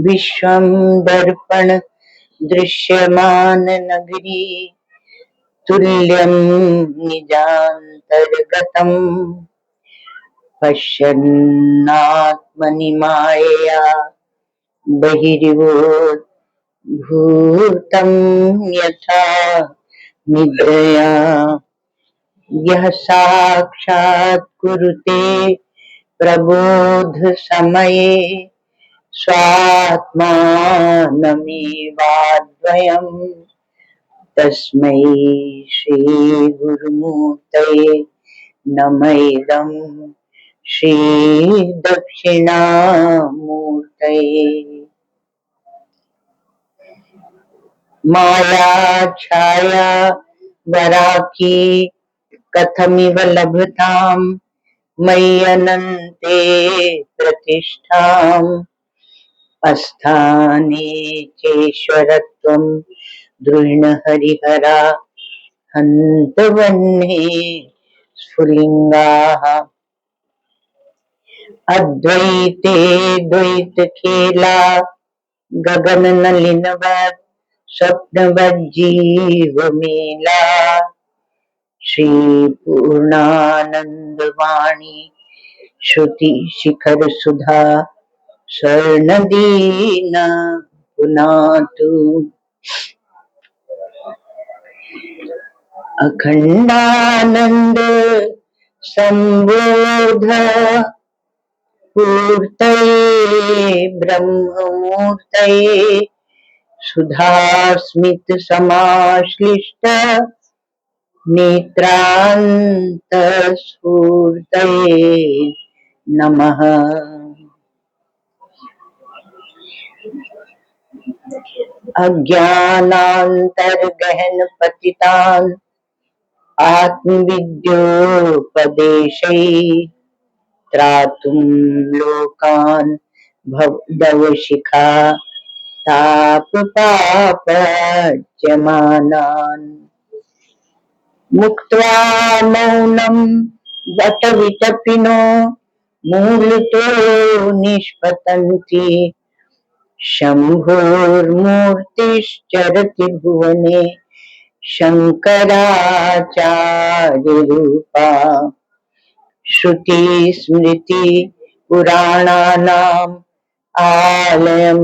विश्वं दर्पण दृश्यमान नगरी तुल्यं निजान्तर्गतम् पश्यन्नात्मनि मायया बहिर्भूतं यथा निद्रया यः साक्षात् कुरुते प्रबोध समये स्वात्मानमेवाद्वयम् तस्मै श्री गुरुमूर्तये नमः इदं श्री दक्षिणामूर्तये। माया छाया वराकी कथमिव लभतां मयि अनन्ते प्रतिष्ठाम् अस्थाने चेश्वरत्वं द्रुहिण हरिहरा हन्तवह्ने स्फुलिङ्गाः अद्वैते द्वैतखेला गगन नलिनवत् स्वप्नवज्जीवमेला श्री पूर्णानन्दवाणी श्रुति शिखर सुधा स्वर्णदीन पुनातु अखंडानंद संबोध पूर्तये ब्रह्ममूर्तये सुधास्मित समाश्लिष्ट नेत्रांत स्फूर्तये नमः। अज्ञानान्तर्गहन पतितान् आत्मविद्योपदेशैः त्रातुं लोकान् भवदवशिखा तापपापज्यमानान् मुक्त्वा मौनं वटविटपिनो मूलतो निष्पतन्ति शम्भोर्मूर्तिश्चरति भुवने शङ्कराचार्यरूपा श्रुति स्मृति पुराणानाम् आलयं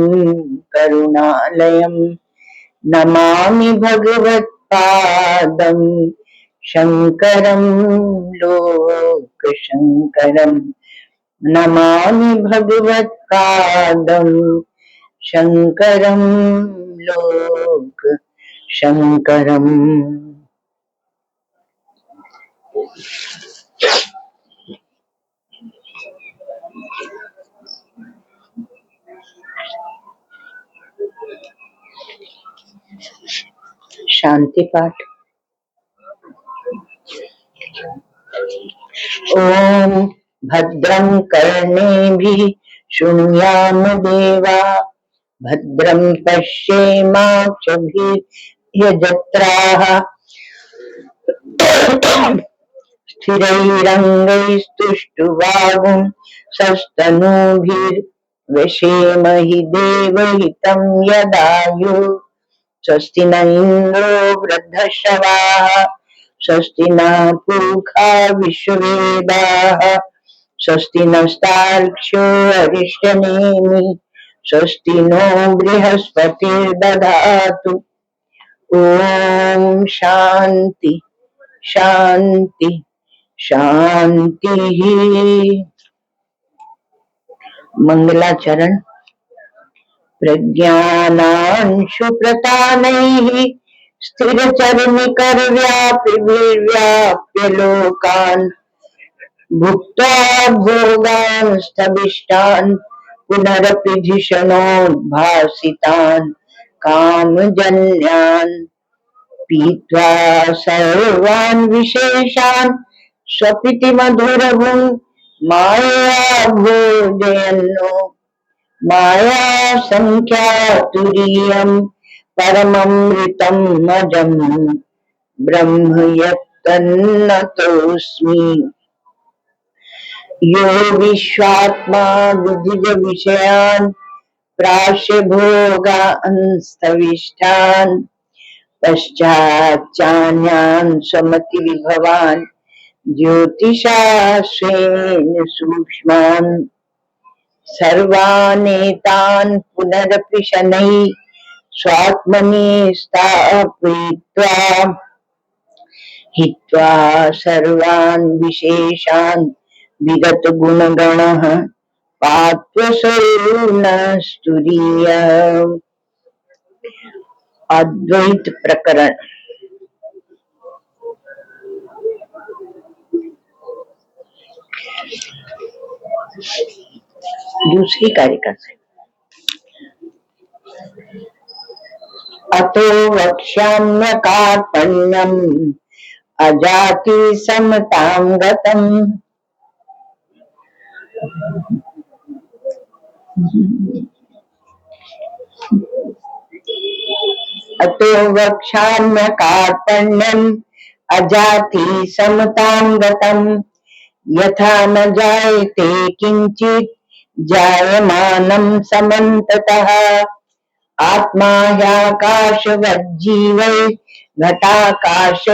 करुणालयं नमामि भगवत्पादं शङ्करं लोकशङ्करं नमामि भगवत्पादं शङ्करं लोकशङ्करम्। शांति पाठ। ओम भद्रं कर्णेभिः शृणुयाम देवा भद्रं पश्येमाक्षभिर्यजत्राः स्थिरैरङ्गैस्तुष्टुवागुं सस्तनूभिर्व्यसेमहि देवहितं यदायुः स्वस्ति न इंद्रो वृद्धश्रवाः स्वस्ति न पूषा विश्ववेदाः स्वस्ति नस्तार्क्ष्यो अरिष्टनेमि स्वस्ति नो बृहस्पतिर्दधातु। ओम शांति शांति शांति। मंगलाचरण। प्रज्ञानांशु प्रतानैः स्थिरचरनिकरव्यापिभिर्व्याप्य लोकान् भुक्त्वा भोगांस्तविष्टान् पुनरपि धिषणोद्भासितान् कामजन्यान् पीत्वा सर्वान् विशेषान् स्वपिति मधुरगुं माया भोजयन्नो माया संख्यातुरीयम् परममृतम् अजम् ब्रह्म यत्तन्नतोऽस्मि। यो विश्वात्मा विदिज विषयान् प्राश्य भोगांस्तविष्टान् पश्चाच्चान्यान् स्वमति विभवान् ज्योतिषा स्वेन सूक्ष्मान् सर्वानेतान् पुनरपि शनैः स्वात्मनि स्थापयित्वा हित्वा सर्वान् विशेषान् विगत गुणगणः पात्वसौ नस्तुरीय। अद्वैत प्रकरण दूसरी कारिका से। अतो वक्ष्याम्य कार्पण्यम् अजाति समतां गतम्। अतो वक्ष्याम्य कार्पण्यम् अजाति समतां गतम्। यथा न जायते किंचित् जायमानं समन्ततः। आत्मा ह्याकाशवज्जीवै घटाकाशैर्योजितः।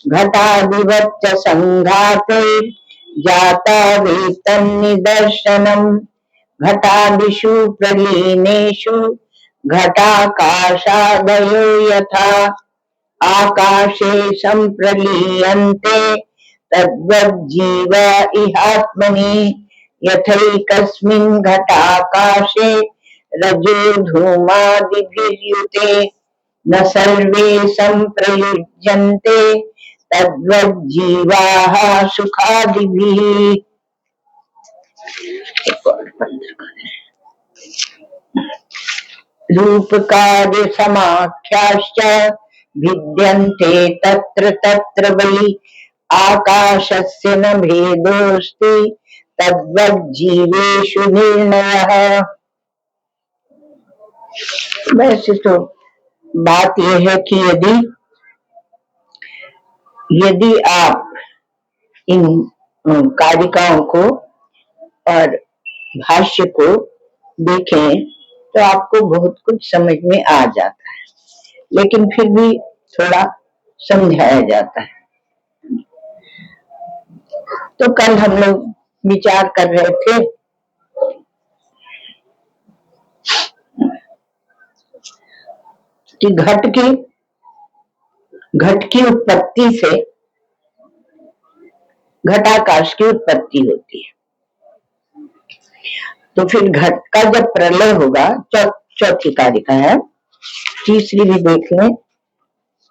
घटादिवच्च संघाते जाता वेतन्निदर्शनम्। घटादिषु प्रलीनेषु घटाकाशादयो यथा आकाशे संप्रलीयन्ते तद्वज्जीव इहात्मनि। यथैकस्मिन् घटाकाशे रजो धूमादिभिर्युते न सर्वे संप्रयुज्यन्ते तद्वज्जीवाः सुखादिभिः। रूप कार्य समाख्याश्च भिद्यन्ते तत्र तत्र वै आकाशस्य न भेदोऽस्ति तद्वज्जीवेषु निर्णयः। वैसे तो बात यह है कि यदि आप इन कारिकाओं को और भाष्य को देखें तो आपको बहुत कुछ समझ में आ जाता है, लेकिन फिर भी थोड़ा समझाया जाता है। तो कल हम लोग विचार कर रहे थे कि घट की उत्पत्ति से घटाकाश की उत्पत्ति होती है। तो फिर घट का जब प्रलय होगा, चौथी कारिका है, तीसरी भी देख लें।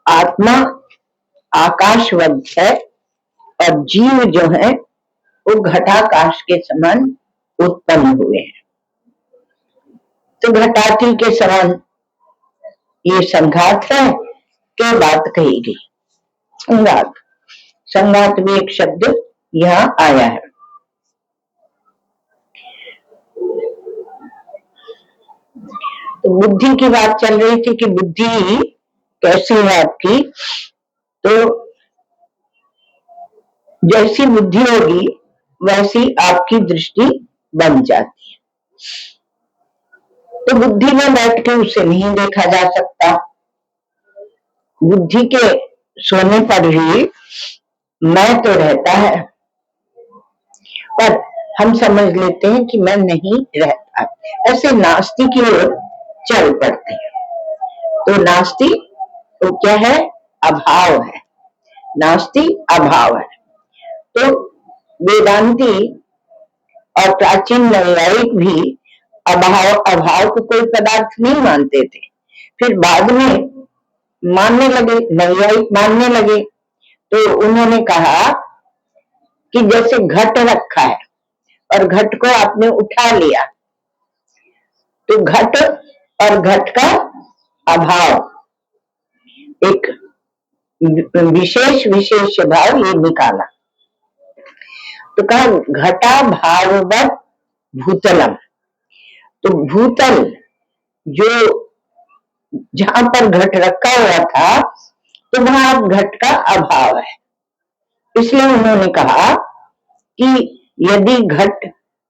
आत्मा आकाशवत है और जीव जो है वो घटाकाश के समान उत्पन्न हुए हैं। तो घटाती के समान ये संघात है, क्या बात कही गई। संघात भी एक शब्द यहाँ आया है। तो बुद्धि की बात चल रही थी कि बुद्धि कैसी है आपकी। तो जैसी बुद्धि होगी वैसी आपकी दृष्टि बन जाती है। तो बुद्धि में बैठ के उसे नहीं देखा जा सकता। बुद्धि के सोने पर ही मैं तो रहता है, पर हम समझ लेते हैं कि मैं नहीं रहता। ऐसे नास्ति की ओर चल पड़ते हैं। तो नास्ति तो क्या है? अभाव है। नास्ति अभाव है। तो वेदांती और प्राचीन न्यायिक भी अभाव अभाव को कोई पदार्थ नहीं मानते थे, फिर बाद में मानने लगे, नैयायिक मानने लगे। तो उन्होंने कहा कि जैसे घट रखा है और घट को आपने उठा लिया, तो घट और घट का अभाव, एक विशेष विशेष भाव ये निकाला। तो कहा घटा भाववत भूतलम, तो भूतल जो जहां पर घट रखा हुआ था, तो वहां अब घट का अभाव है। इसलिए उन्होंने कहा कि यदि घट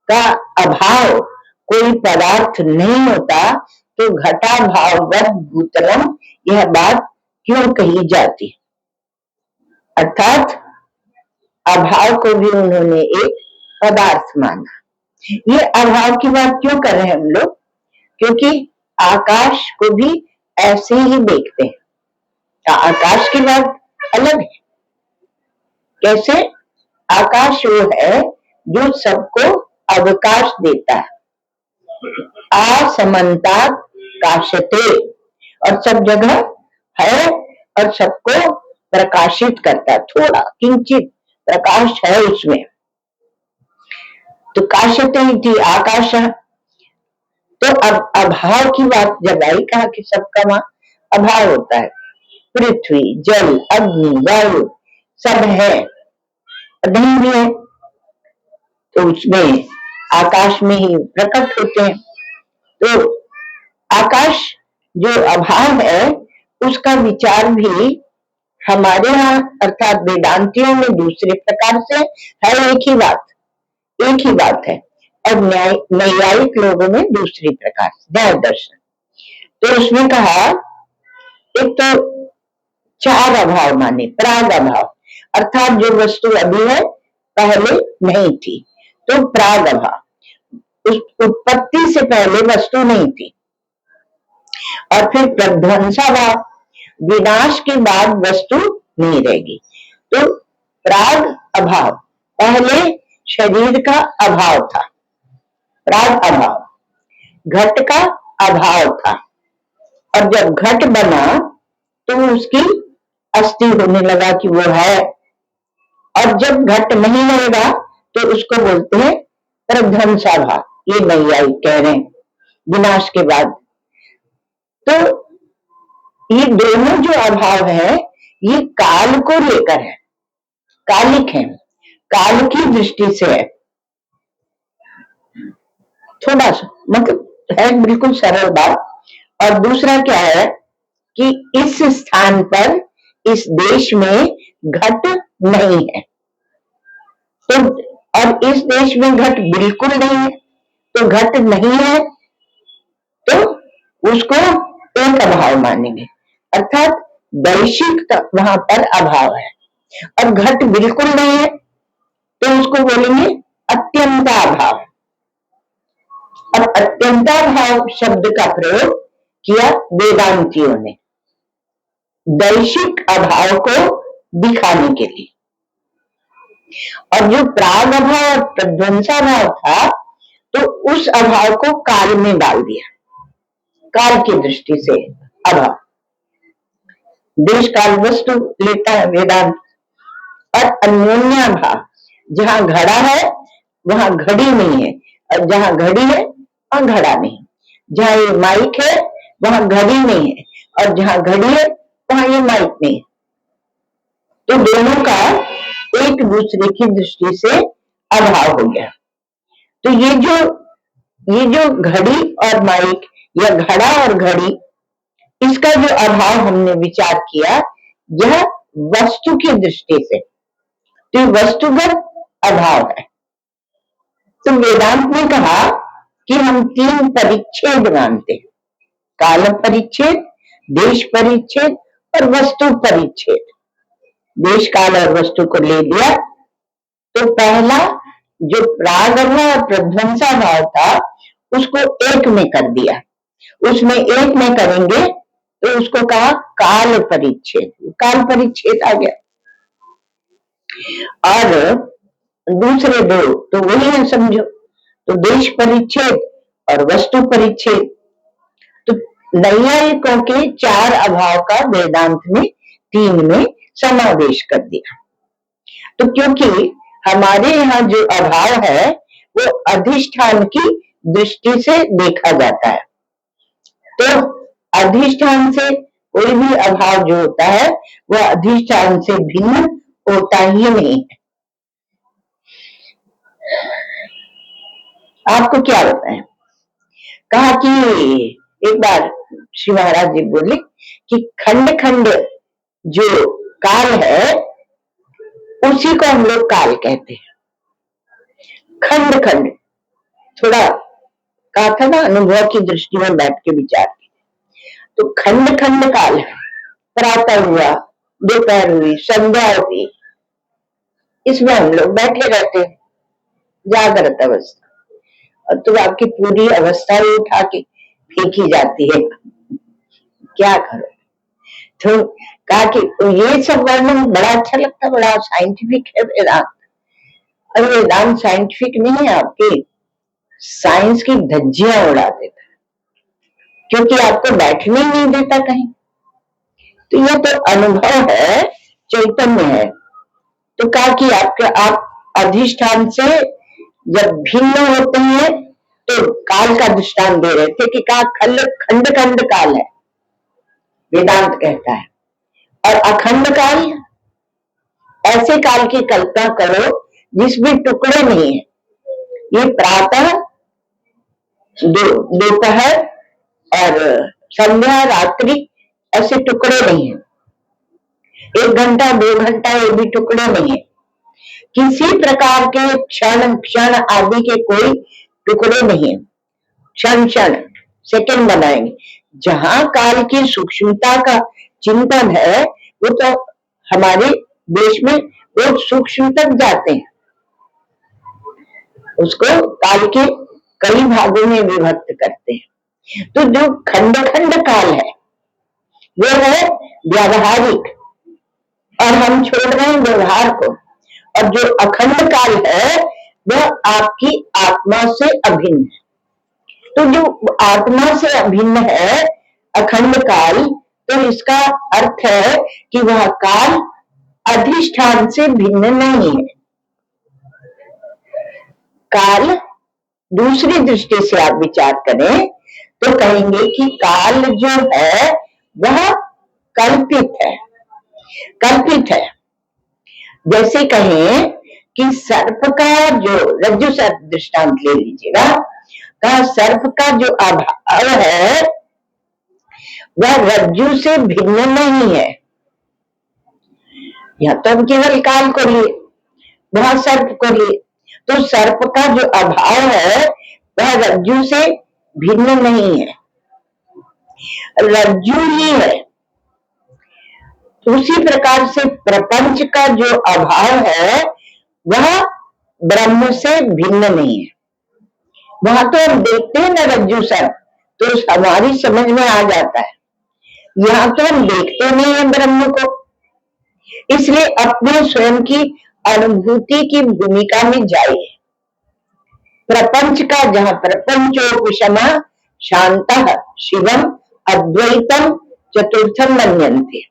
का अभाव कोई पदार्थ नहीं होता तो घटा भाववत भूतलम, यह बात क्यों कही जाती। अर्थात अभाव को भी उन्होंने एक पदार्थ माना। ये अभाव की बात क्यों कर रहे हैं हम लोग, क्योंकि आकाश को भी ऐसे ही देखते हैं। आकाश की बात अलग है। कैसे? आकाश वो है जो सबको अवकाश देता है, असमन्तात काशते, और सब जगह है और सबको प्रकाशित करता है। थोड़ा किंचित प्रकाश है उसमें, तो काशते थी आकाश। तो अब अभाव की बात जब आई, कहा कि सबका वहां अभाव होता है। पृथ्वी, जल, अग्नि, वायु सब है, अग्नि भी है, तो उसमें आकाश में ही प्रकट होते हैं। तो आकाश जो अभाव है उसका विचार भी हमारे यहाँ अर्थात वेदांतियों में दूसरे प्रकार से है, एक ही बात है, और नैयायिक लोगों में दूसरी प्रकार से, न्याय दर्शन। तो उसमें कहा एक तो चार अभाव माने, प्राग अभाव, अर्थात जो वस्तु अभी है पहले नहीं थी, तो प्राग अभाव, उस उत्पत्ति से पहले वस्तु नहीं थी। और फिर प्रध्वंसाभाव, विनाश के बाद वस्तु नहीं रहेगी। तो प्राग अभाव, पहले शरीर का अभाव था, प्राग अभाव, घट का अभाव था, और जब घट बना तो उसकी अस्थि होने लगा कि वो है, और जब घट नहीं रहेगा तो उसको बोलते हैं प्रध्वंसाभाव। ये नैयायिक कह रहे हैं विनाश के बाद। तो ये दोनों जो अभाव है ये काल को लेकर है, कालिक है, काल की दृष्टि से है। थोड़ा सा मतलब है बिल्कुल सरल बात। और दूसरा क्या है कि इस स्थान पर, इस देश में घट नहीं है, तो और इस देश में घट बिल्कुल नहीं है, तो घट नहीं है तो उसको एक अभाव मानेंगे, अर्थात दैशिक वहां पर अभाव है। और घट बिल्कुल नहीं है तो उसको बोलेंगे अत्यंताभाव। अब अत्यंताभाव शब्द का प्रयोग किया वेदांतियों ने दैशिक अभाव को दिखाने के लिए, और जो प्राग अभाव और प्रध्वंसाभाव था तो उस अभाव को काल में डाल दिया, काल की दृष्टि से अभाव, देश काल वस्तु लेता है वेदांत। और अन्योन्या भाव, जहां घड़ा है वहां घड़ी नहीं है, और जहां घड़ी है वहां घड़ा नहीं, जहां ये माइक है वहां घड़ी नहीं है, और जहां घड़ी है वहां ये माइक नहीं है। तो दोनों का एक दूसरे की दृष्टि से अभाव हो गया। तो ये जो घड़ी और माइक या घड़ा और घड़ी, इसका जो अभाव हमने विचार किया यह वस्तु की दृष्टि से, तो वस्तुगत अभाव है। तो वेदांत ने कहा कि हम तीन परिच्छेद मानते हैं, काल परिच्छेद, देश परिच्छेद और वस्तु परिच्छेद। देश काल और वस्तु को ले लिया तो पहला जो प्राग अभाव और प्रध्वंसाभाव था उसको एक में कर दिया, उसमें एक में करेंगे तो उसको कहा काल परिच्छेद, काल परिच्छेद आ गया। और दूसरे दो तो वही है समझो, तो देश परिच्छेद और वस्तु परिच्छेद। तो नैयायिकों के 4 अभाव का वेदांत ने 3 में समावेश कर दिया। तो क्योंकि हमारे यहाँ जो अभाव है वो अधिष्ठान की दृष्टि से देखा जाता है, तो अधिष्ठान से कोई भी अभाव जो होता है वह अधिष्ठान से भिन्न होता ही नहीं है। आपको क्या बताएं? कहा कि एक बार श्री महाराज जी बोले कि खंड खंड जो काल है उसी को हम लोग काल कहते हैं। खंड खंड, थोड़ा कहा था ना, अनुभव की दृष्टि में बैठ के विचार की। तो खंड खंड काल है, प्रातः हुआ, दोपहर हुई, संध्या हुई, इसमें हम लोग बैठे रहते हैं जागृत अवस्था, और तो आपकी पूरी अवस्था ही उठा के फेंकी जाती है, क्या करो। तो कहा कि ये सब वर्णन बड़ा अच्छा लगता, बड़ा साइंटिफिक है वेदांत। और वेदांत साइंटिफिक नहीं है, आपके साइंस की धज्जियां उड़ा देता है, क्योंकि आपको बैठने नहीं देता कहीं। तो ये तो अनुभव है, चैतन्य है। तो कहा कि आप अधिष्ठान से जब भिन्न होते हैं तो काल का दृष्टांत दे रहे थे कि कहा खंड खंड काल है, वेदांत कहता है। और अखंड काल, ऐसे काल की कल्पना करो जिसमें टुकड़े नहीं है। ये प्रातः, दोपहर और संध्या, रात्रि, ऐसे टुकड़े नहीं है। 1 घंटा 2 घंटा ये भी टुकड़े नहीं है। किसी प्रकार के क्षण आदि के कोई टुकड़े नहीं है। क्षण सेकंड बनाएंगे। जहां काल की सूक्ष्मता का चिंतन है वो तो हमारे देश में बहुत सूक्ष्म तक जाते हैं, उसको काल के कई भागों में विभक्त करते हैं। तो जो खंड खंड काल है वो है व्यावहारिक, और हम छोड़ रहे हैं व्यवहार को। और जो अखंड काल है वह आपकी आत्मा से अभिन्न है। तो जो आत्मा से अभिन्न है अखंड काल, तो इसका अर्थ है कि वह काल अधिष्ठान से भिन्न नहीं है। काल दूसरी दृष्टि से आप विचार करें तो कहेंगे कि काल जो है वह कल्पित है। कल्पित है, जैसे कहें कि सर्प का जो, रज्जु सर्प दृष्टांत ले लीजिएगा, कहा सर्प का जो अभाव है वह रज्जु से भिन्न नहीं है। या तो हम केवल काल को लिए, वहां सर्प को लिए, तो सर्प का जो अभाव है वह रज्जु से भिन्न नहीं है, रज्जु ही है। उसी प्रकार से प्रपंच का जो अभाव है वह ब्रह्म से भिन्न नहीं है। वहां तो हम देखते हैं ना रज्जु सर्प, तो हमारी समझ में आ जाता है। यहाँ तो हम देखते नहीं है ब्रह्म को, इसलिए अपने स्वयं की अनुभूति की भूमिका में जाइए। प्रपंच का, जहां प्रपंचोपशमा शांतः शिवम अद्वैतम चतुर्थम मन्यन्ते,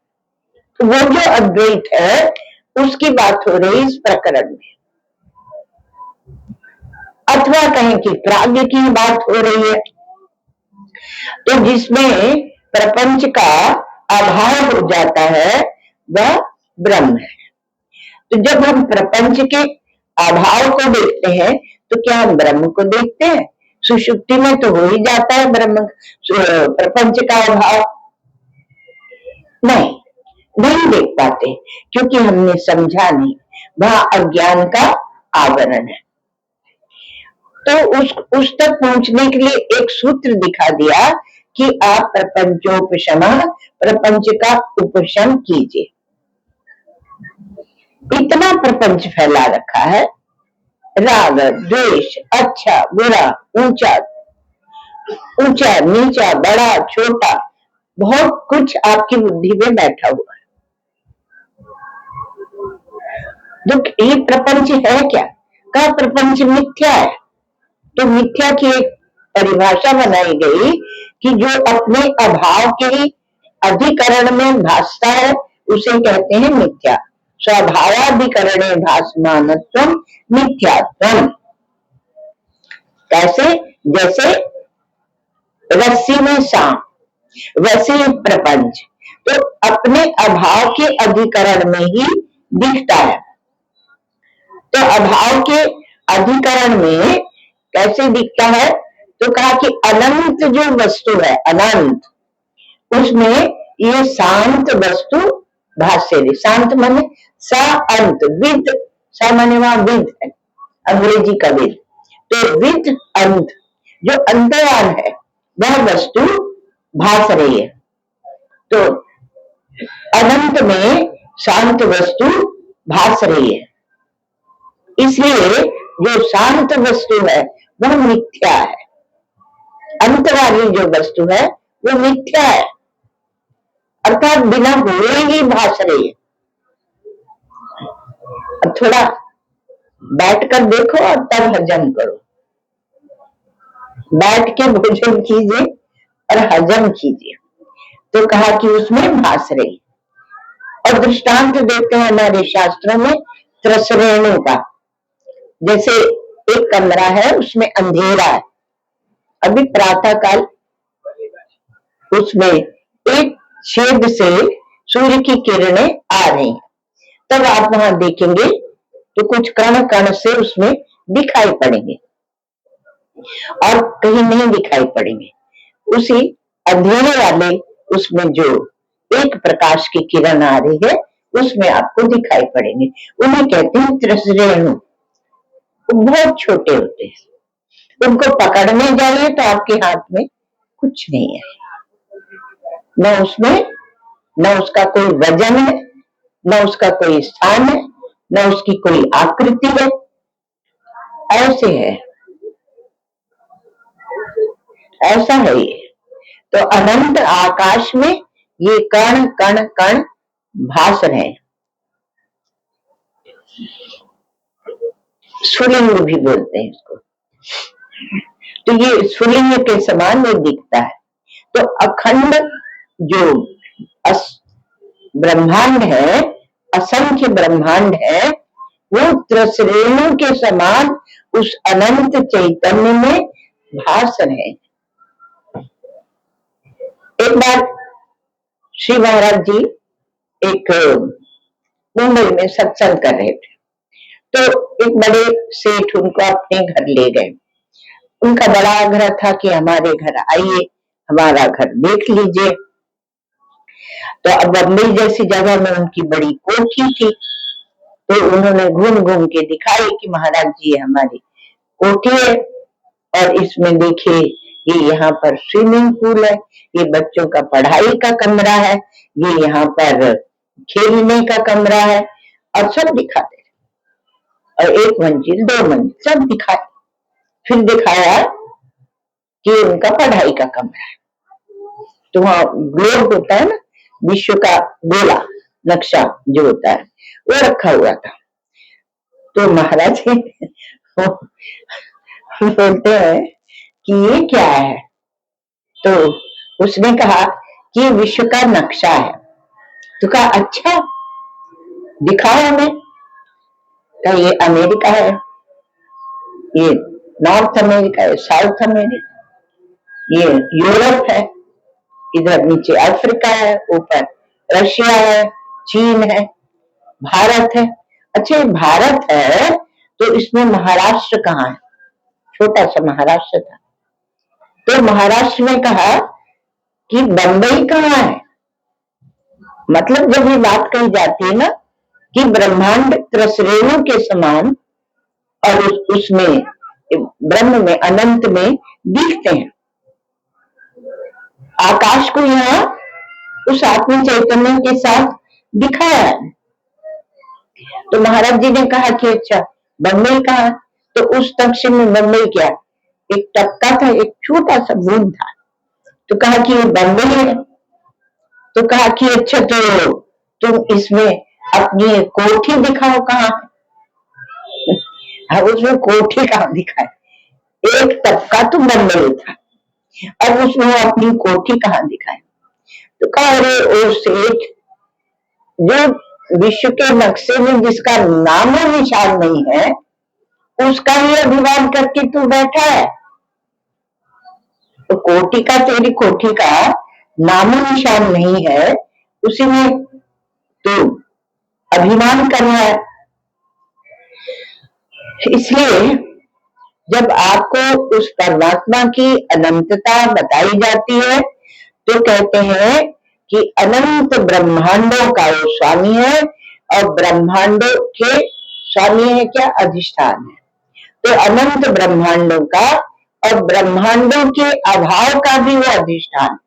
तो वो जो अद्वैत है उसकी बात हो रही इस प्रकरण में। अथवा कहें कि प्राज्ञ की बात हो रही है, तो जिसमें प्रपंच का अभाव हो जाता है वह ब्रह्म है। तो जब हम प्रपंच के अभाव को देखते हैं तो क्या हम ब्रह्म को देखते हैं? सुषुप्ति में तो हो ही जाता है ब्रह्म, प्रपंच का अभाव। नहीं देख पाते, क्योंकि हमने समझा नहीं, वह अज्ञान का आवरण है। तो उस तक पहुंचने के लिए एक सूत्र दिखा दिया कि आप प्रपंचोपशमा, प्रपंच का उपशम कीजिए। इतना प्रपंच फैला रखा है, राग द्वेष, अच्छा बुरा, ऊंचा नीचा, बड़ा छोटा, बहुत कुछ आपकी बुद्धि में बैठा हुआ है। दुख, ये प्रपंच है क्या? का प्रपंच मिथ्या है, तो मिथ्या की एक परिभाषा बनाई गई कि जो अपने अभाव के ही अधिकरण में भासता है उसे कहते हैं मिथ्या। स्वभावाधिकरणे भासमानत्वम मिथ्यात्वम। कैसे? जैसे रस्सी में सांप, वैसे ही प्रपंच तो अपने अभाव के अधिकरण में ही दिखता है। तो अभाव के अधिकरण में कैसे दिखता है? तो कहा कि अनंत जो वस्तु है, अनंत, उसमें ये शांत वस्तु भाष्य। शांत माने सा अंत, विद, सा माने वहां विद है, अंग्रेजी का विद। तो विद अंत, जो अंतराल है वह वस्तु भास रही है। तो अनंत में शांत वस्तु भास रही है, इसलिए जो शांत वस्तु है वह मिथ्या है। अंत वाली जो वस्तु है वो मिथ्या है, अर्थात बिना हुए ही भास रही है। अब थोड़ा बैठकर देखो और तब हजम करो। बैठ के भोजन कीजिए और हजम कीजिए। तो कहा कि उसमें भास रही। और दृष्टांत देते हैं हमारे शास्त्रों में त्रसरेणु का। जैसे एक कमरा है, उसमें अंधेरा है, अभी प्रातः काल, उसमें एक छेद से सूर्य की किरणें आ रही हैं। तब आप वहां देखेंगे तो कुछ कण कण से उसमें दिखाई पड़ेंगे और कहीं नहीं दिखाई पड़ेंगे। उसी अंधेरे वाले उसमें जो एक प्रकाश की किरण आ रही है उसमें आपको दिखाई पड़ेंगे। उन्हें कहते हैं त्रसरेणु। बहुत छोटे होते हैं, उनको पकड़ने जाइए तो आपके हाथ में कुछ नहीं है, न उसमें, न उसका कोई वजन है, न उसका कोई स्थान है, न उसकी कोई आकृति है। ऐसे है, ऐसा है ये। तो अनंत आकाश में ये कण कण कण भास रहे। स्फुलिंग भी बोलते हैं इसको। तो ये स्फुलिंग के समान में दिखता है। तो अखंड जो ब्रह्मांड है, असंख्य ब्रह्मांड है, वो त्रसरेणु के समान उस अनंत चैतन्य में भास रहे। एक बार श्री महाराज जी एक मुंबई में सत्संग कर रहे थे, तो एक बड़े सेठ उनको अपने घर ले गए। उनका बड़ा आग्रह था कि हमारे घर आइए, हमारा घर देख लीजिए। तो अब बम्बई जैसी जगह में उनकी बड़ी कोठी थी, तो उन्होंने घूम घूम के दिखाई कि महाराज जी हमारी कोठी है और इसमें देखिए ये यहाँ पर स्विमिंग पूल है, ये बच्चों का पढ़ाई का कमरा है, ये यहाँ पर खेलने का कमरा है, और सब दिखाते। और एक मंजिल, दो मंजिल सब दिखाए। फिर दिखाया कि उनका पढ़ाई का कमरा है। तो वहां ग्लोब होता है ना, विश्व का गोला नक्शा जो होता है वो रखा हुआ था। तो महाराज बोलते हैं कि ये क्या है? तो उसने कहा कि ये विश्व का नक्शा है। तो कहा अच्छा दिखाओ हमें। कहा ये अमेरिका है, ये नॉर्थ अमेरिका है, साउथ अमेरिका, ये यूरोप है, इधर नीचे अफ्रीका है, ऊपर रशिया है, चीन है, भारत है। अच्छा भारत है तो इसमें महाराष्ट्र कहाँ है? छोटा सा महाराष्ट्र था। तो महाराष्ट्र में कहा कि बंबई कहाँ है? मतलब जब ये बात कही जाती है ना कि ब्रह्मांड त्रसरेणु के समान और उसमें ब्रह्म में अनंत में दिखते हैं, आकाश को यहाँ उस आत्म चैतन्य के साथ दिखाया है। तो महाराज जी ने कहा कि अच्छा बम्बई कहाँ? तो उस तक्षण में बम्बई क्या, एक टपका था, एक छोटा सा बूंद था। तो कहा कि ये बम्बई है। तो कहा कि अच्छा तो तुम इसमें अपनी कोठी दिखाओ कहाँ है? उसमें कोठी कहाँ दिखाए? एक तबका तो बन नहीं था। अब उसमें वो अपनी कोठी कहाँ दिखाए? तो कहा अरे वो सेठ जो विश्व के नक्शे में जिसका नाम निशान नहीं है, उसका ही अभिमान करके तू बैठा है। तो कोठी का, तेरी कोठी का नामो निशान नहीं है, उसी में तू अभिमान कर रहा है। इसलिए जब आपको उस परमात्मा की अनंतता बताई जाती है तो कहते हैं कि अनंत ब्रह्मांडों का वो स्वामी है, और ब्रह्मांडों के स्वामी है क्या? अधिष्ठान है। तो अनंत ब्रह्मांडों का और ब्रह्मांडों के अभाव का भी वो अधिष्ठान,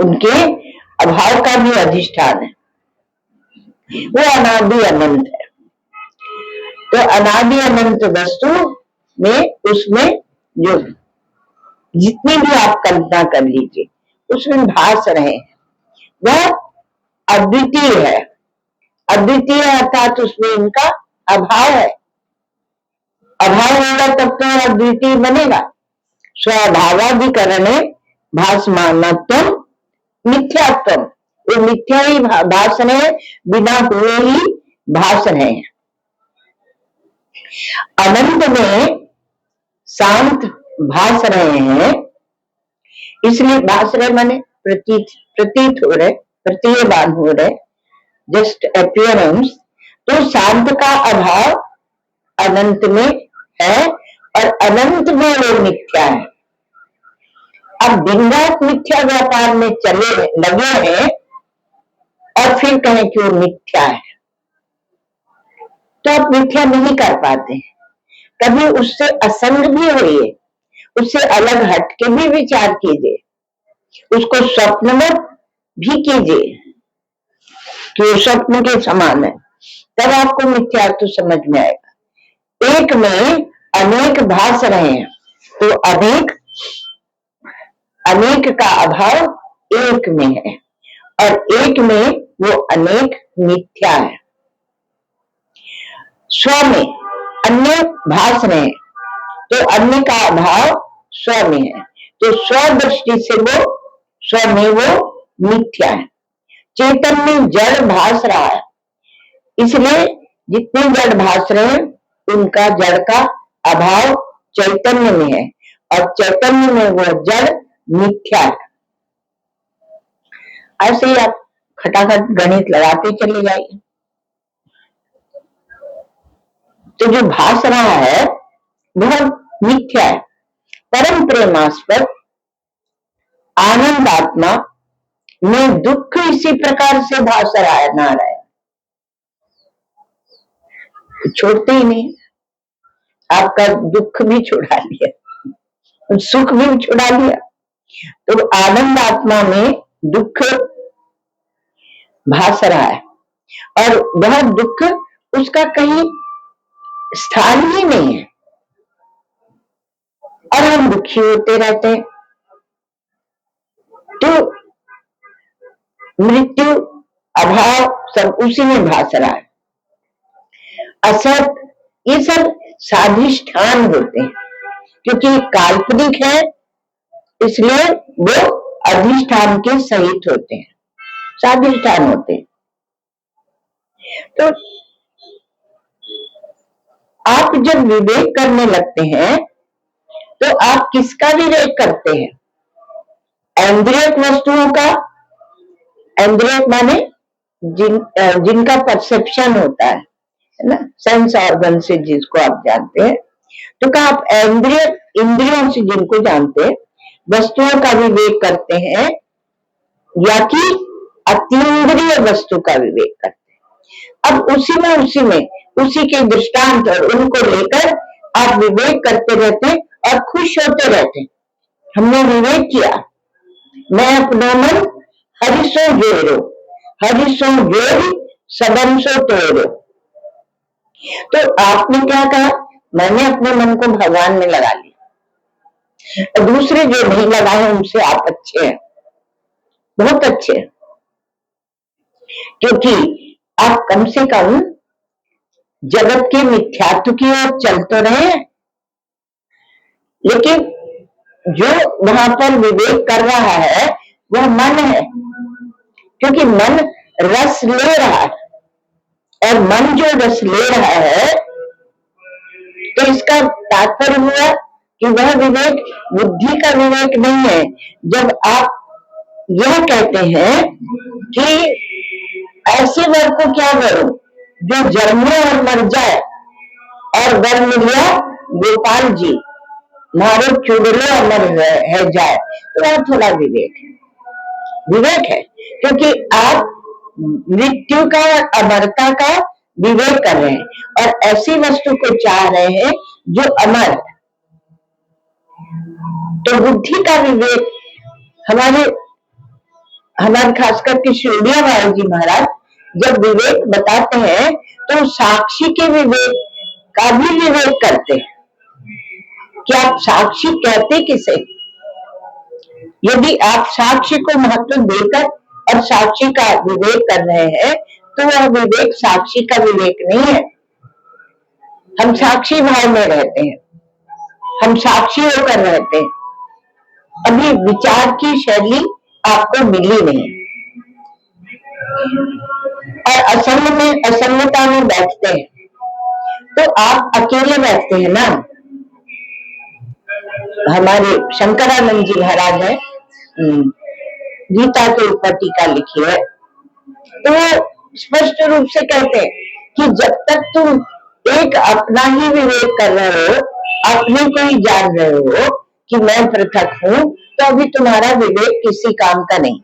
उनके अभाव का भी अधिष्ठान है। वो अनादि अनंत है। तो अनादि अनंत वस्तु में, उसमें जो जितनी भी आप कल्पना कर लीजिए उसमें भास रहे हैं, वह अद्वितीय है। अद्वितीय अर्थात उसमें इनका अभाव है। अभाव होगा तब तो अद्वितीय बनेगा। स्वभावाधिकरणे भासमानत्वम मिथ्यात्वम, वो मिथ्या ही भास रहे, बिना हुए ही भास रहे हैं। अनंत में शांत भास रहे हैं, इसलिए भास रहे माने प्रतीत हो रहे, प्रतीयमान हो रहे, जस्ट अपीयरेंस। तो शांत का अभाव अनंत में है और अनंत में वो मिथ्या है। अब दिन रात मिथ्या व्यापार में चले लगे हैं और फिर कहें कि वो मिथ्या है, तो आप मिथ्या नहीं कर पाते। कभी उससे असंग भी होइए, उससे अलग हट के भी विचार कीजिए, उसको स्वप्न में भी कीजिए कि वो स्वप्न के समान है, तब आपको मिथ्या तो समझ में आएगा। एक में अनेक भास रहे हैं, तो अनेक का अभाव एक में है, और एक में वो अनेक मिथ्या है। स्व में अन्य भास रहे हैं, तो अन्य का अभाव स्व में है, तो स्व दृष्टि से वो स्व में वो मिथ्या है। चेतन में जड़ भास रहा है, इसलिए जितने जड़ भास रहे हैं उनका जड़ का अभाव चैतन्य में है, और चैतन्य में वो जड़ मिथ्या है। ऐसे ही आप खटाखट गणित लगाते चले जाइए, तो जो भास रहा है वह मिथ्या है। परम प्रेमास्पद आनंद आत्मा में दुख इसी प्रकार से भास रहा है, नारायण छोड़ते ही नहीं। आपका दुख भी छुड़ा लिया, सुख भी छुड़ा लिया, तो आनंद आत्मा में दुख भास रहा है, और वह दुख उसका कहीं स्थान ही नहीं है, और हम दुखी होते रहते हैं। तो मृत्यु अभाव सब उसी में भास रहा है। असत ये सब साधिष्ठान होते हैं, क्योंकि काल्पनिक है इसलिए वो अधिष्ठान के सहित होते हैं, साधिष्ठान होते हैं। तो आप जब विवेक करने लगते हैं तो आप किसका विवेक करते हैं? इंद्रियक वस्तुओं का। इंद्रियक माने जिनका परसेप्शन होता है ना, सेंस ऑर्गन से जिसको आप जानते हैं। तो क्या आप इंद्रियों से जिनको जानते हैं वस्तुओं का विवेक करते हैं, या कि अतीन्द्रिय वस्तु का विवेक करते हैं? अब उसी के दृष्टांत और उनको लेकर आप विवेक करते रहते हैं और खुश होते रहते हैं। हमने विवेक किया, मैं अपना मन हरिसो जोड़ो, हरिसो जोड़ सबन सो तोड़ो। तो आपने क्या कहा? मैंने अपने मन को भगवान में लगा लिया, और दूसरे जो नहीं लगाए उनसे आप अच्छे हैं, बहुत अच्छे हैं, क्योंकि आप कम से कम जगत के मिथ्यात्व की ओर चल तो रहे हैं, लेकिन जो वहां पर विवेक कर रहा है वह मन है, क्योंकि मन रस ले रहा है, और मन जो रस ले रहा है तो इसका तात्पर्य हुआ कि वह विवेक बुद्धि का विवेक नहीं है। जब आप यह कहते हैं कि ऐसे वर को क्या करूं जो जन्मे और मर जाए और वर मिलिया गोपाल जी मारो चुड़ले अमर है जाए, तो वह थोड़ा विवेक है, क्योंकि आप मृत्यु का अमरता का विवेक कर रहे हैं और ऐसी वस्तु को चाह रहे हैं जो अमर है। तो बुद्धि का विवेक हमारे खास करके शिवड़िया महाराज जी महाराज जब विवेक बताते हैं तो साक्षी के विवेक का भी विवेक करते हैं कि आप साक्षी कहते किसे। यदि आप साक्षी को महत्व देकर और साक्षी का विवेक कर रहे हैं तो वह विवेक साक्षी का विवेक नहीं है। हम साक्षी भाव में रहते हैं, हम साक्षी होकर रहते हैं, अभी विचार की शैली आपको मिली नहीं और असंग में असंगता में बैठते हैं तो आप अकेले बैठते हैं ना। हमारे शंकरानंद जी महाराज है, गीता के ऊपर टीका लिखी है, तो वो स्पष्ट रूप से कहते हैं कि जब तक तुम एक अपना ही विवेक कर रहे हो, अपने को ही जान रहे हो कि मैं पृथक हूं, तो अभी तुम्हारा विवेक किसी काम का नहीं।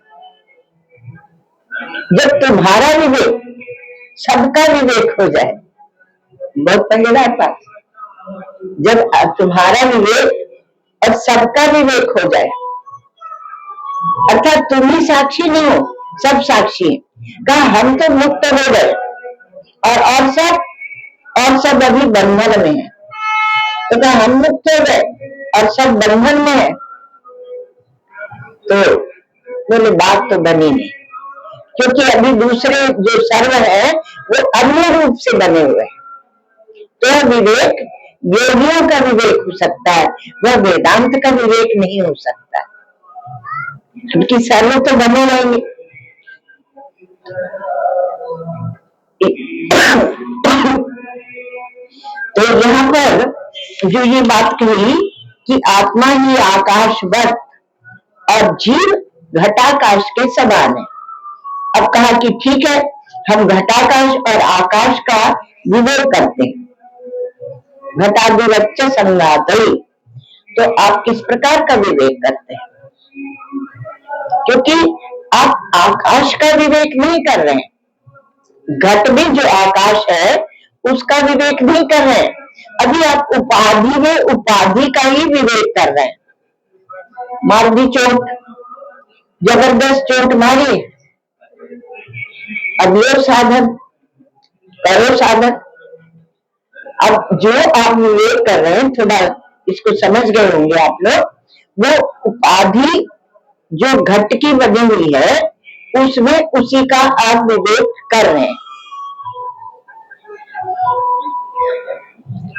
जब तुम्हारा विवेक सबका विवेक हो जाए, बहुत मजेदार बात, जब तुम्हारा विवेक और सबका विवेक हो जाए, अर्थात तुम ही साक्षी नहीं हो, सब साक्षी है। कहा हम तो मुक्त हो गए और सब अभी बंधन में है, तो कहा हम मुक्त हो गए और सब बंधन में है, तो बोले बात तो बनी नहीं, क्योंकि अभी दूसरे जो सर्व है वो अन्य रूप से बने हुए हैं। तो विवेक योगियों का विवेक हो सकता है, वह वेदांत का विवेक नहीं हो सकता, क्योंकि सर्व तो बने रहेंगे। तो यहाँ पर जो ये बात कही कि आत्मा ही आकाशवत और जीव घटाकाश के समान है। अब कहा कि ठीक है, हम घटाकाश और आकाश का विवेक करते हैं, घटादिवच्च संघातई, तो आप किस प्रकार का विवेक करते हैं? क्योंकि आप आकाश का विवेक नहीं कर रहे हैं, घट में जो आकाश है उसका विवेक नहीं कर रहे हैं, अभी आप उपाधि में उपाधि का ही विवेक कर रहे हैं। मार दी चोट, जबरदस्त चोट मारी, अब ये साधन करो साधन। अब जो आप विवेक कर रहे हैं, थोड़ा इसको समझ गए होंगे आप लोग, वो उपाधि जो घट की बनी हुई है उसमें उसी का आप विवेक कर रहे हैं।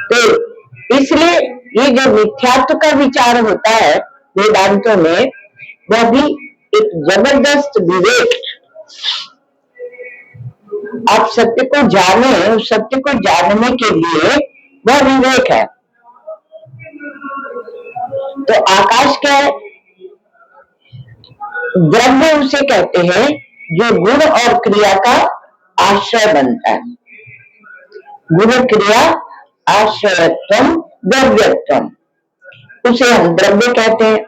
तो इसलिए ये जो मिथ्यात्व का विचार होता है वेदांतों में, वह भी एक जबरदस्त विवेक। आप सत्य को जाने, उस सत्य को जानने के लिए वह विवेक है। तो आकाश क्या है? द्रव्य उसे कहते हैं जो गुण और क्रिया का आश्रय बनता है। गुण क्रिया आश्रयत्वम द्रव्यत्वम, उसे हम द्रव्य कहते हैं।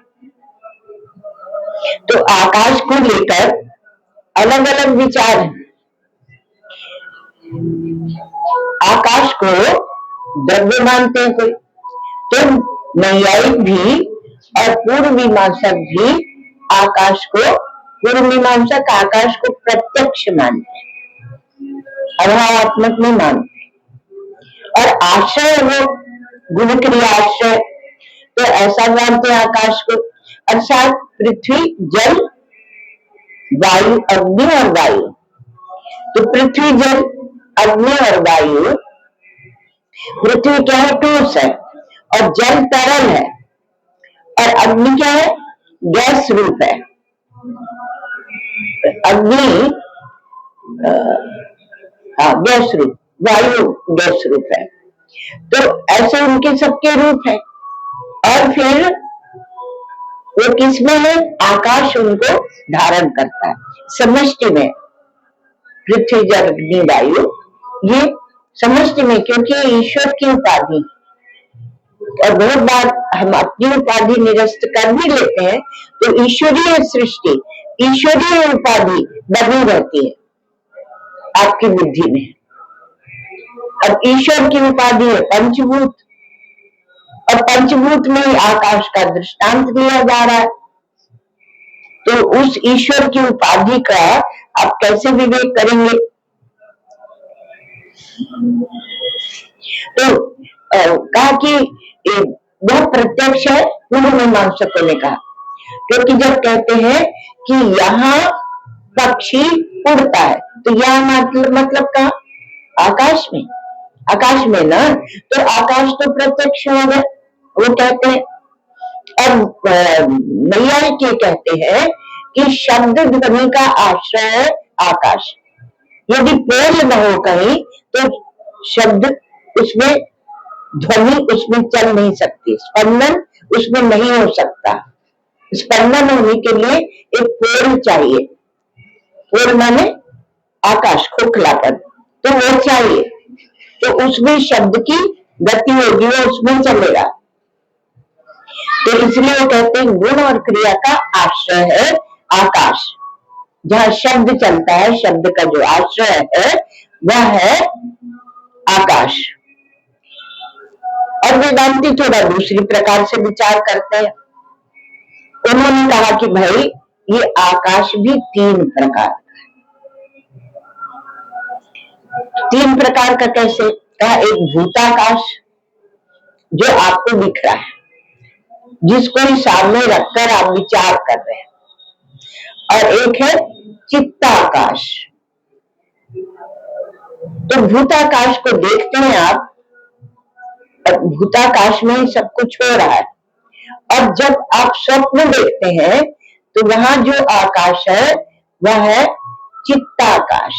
तो आकाश को लेकर अलग अलग विचार हैं। आकाश को द्रव्य मानते हैं कोई, तो नैयायिक भी और पूर्व मीमांसक भी आकाश को, पूर्व मीमांसक आकाश को प्रत्यक्ष मानते हैं, अभावात्मक नहीं मानते। और आश्रय वो गुण क्रिया आश्रय, तो ऐसा मानते हैं आकाश को, अर्थात पृथ्वी जल वायु, अग्नि और वायु। तो पृथ्वी जल अग्नि और वायु, पृथ्वी क्या है? ठोस है और जल तरल है, और अग्नि क्या है? गैस रूप है। अग्नि गैस रूप, वायु गैस रूप है। तो ऐसे उनके सबके रूप है। और फिर वो किसमें है? आकाश उनको धारण करता है समष्टि में। पृथ्वी जल अग्नि वायु ये समष्टि में, क्योंकि ईश्वर की उपाधि। और बहुत बार हम अपनी उपाधि निरस्त कर भी लेते हैं, तो ईश्वरीय सृष्टि, ईश्वरीय उपाधि बनी रहती है आपकी बुद्धि में। अब ईश्वर की उपाधि है पंचभूत, और पंचभूत में ही आकाश का दृष्टांत दिया जा रहा है। तो उस ईश्वर की उपाधि का आप कैसे विवेक करेंगे? तो कहा कि वह प्रत्यक्ष है, पूर्व मीमांसकों ने कहा। क्योंकि जब कहते हैं कि यहाँ पक्षी उड़ता है, तो यहाँ मतलब कहा? आकाश में। आकाश में ना, तो आकाश तो प्रत्यक्ष हो गया, वो कहते हैं। और नैयायिक के कहते हैं कि शब्द ध्वनि का आश्रय है आकाश। यदि पोल न हो कहीं, तो शब्द उसमें, ध्वनि उसमें चल नहीं सकती, स्पंदन उसमें नहीं हो सकता। स्पंदन होने के लिए एक पोल चाहिए। पोल माने आकाश, खोखलापन, तो वो चाहिए। तो उसमें शब्द की गति होगी, वो उसमें चलेगा। तो इसलिए वो कहते हैं गुण और क्रिया का आश्रय है आकाश। जहाँ शब्द चलता है, शब्द का जो आश्रय है वह है आकाश। और वेदांती थोड़ा दूसरी प्रकार से विचार करते हैं। उन्होंने कहा कि भाई ये आकाश भी तीन प्रकार, तीन प्रकार का कैसे? कहा एक भूताकाश जो आपको दिख रहा है, जिसको ही सामने रखकर आप विचार कर रहे हैं, और एक है चित्ताकाश। तो भूताकाश को देखते हैं आप, भूताकाश में सब कुछ हो रहा है। और जब आप स्वप्न देखते हैं, तो वहां जो आकाश है वह है चित्ताकाश।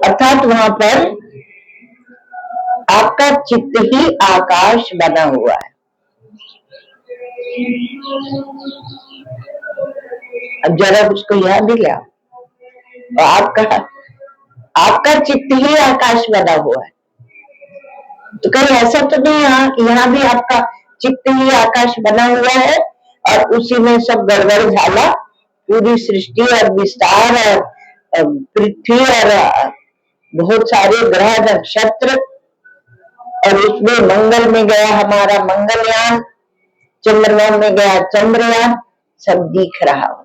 अर्थात वहां पर आपका चित्त ही आकाश बना हुआ है। अब जरा उसको याद दिला, आपका चित्त ही आकाश बना हुआ है। तो कहीं ऐसा तो नहीं यहाँ भी आपका चित्त ही आकाश बना हुआ है, और उसी में सब गड़बड़ झाला, पूरी सृष्टि और विस्तार और पृथ्वी और बहुत सारे ग्रह नक्षत्र, और उसमें मंगल में गया हमारा मंगलयान, चंद्रमा में गया चंद्रयान, सब दिख रहा हो।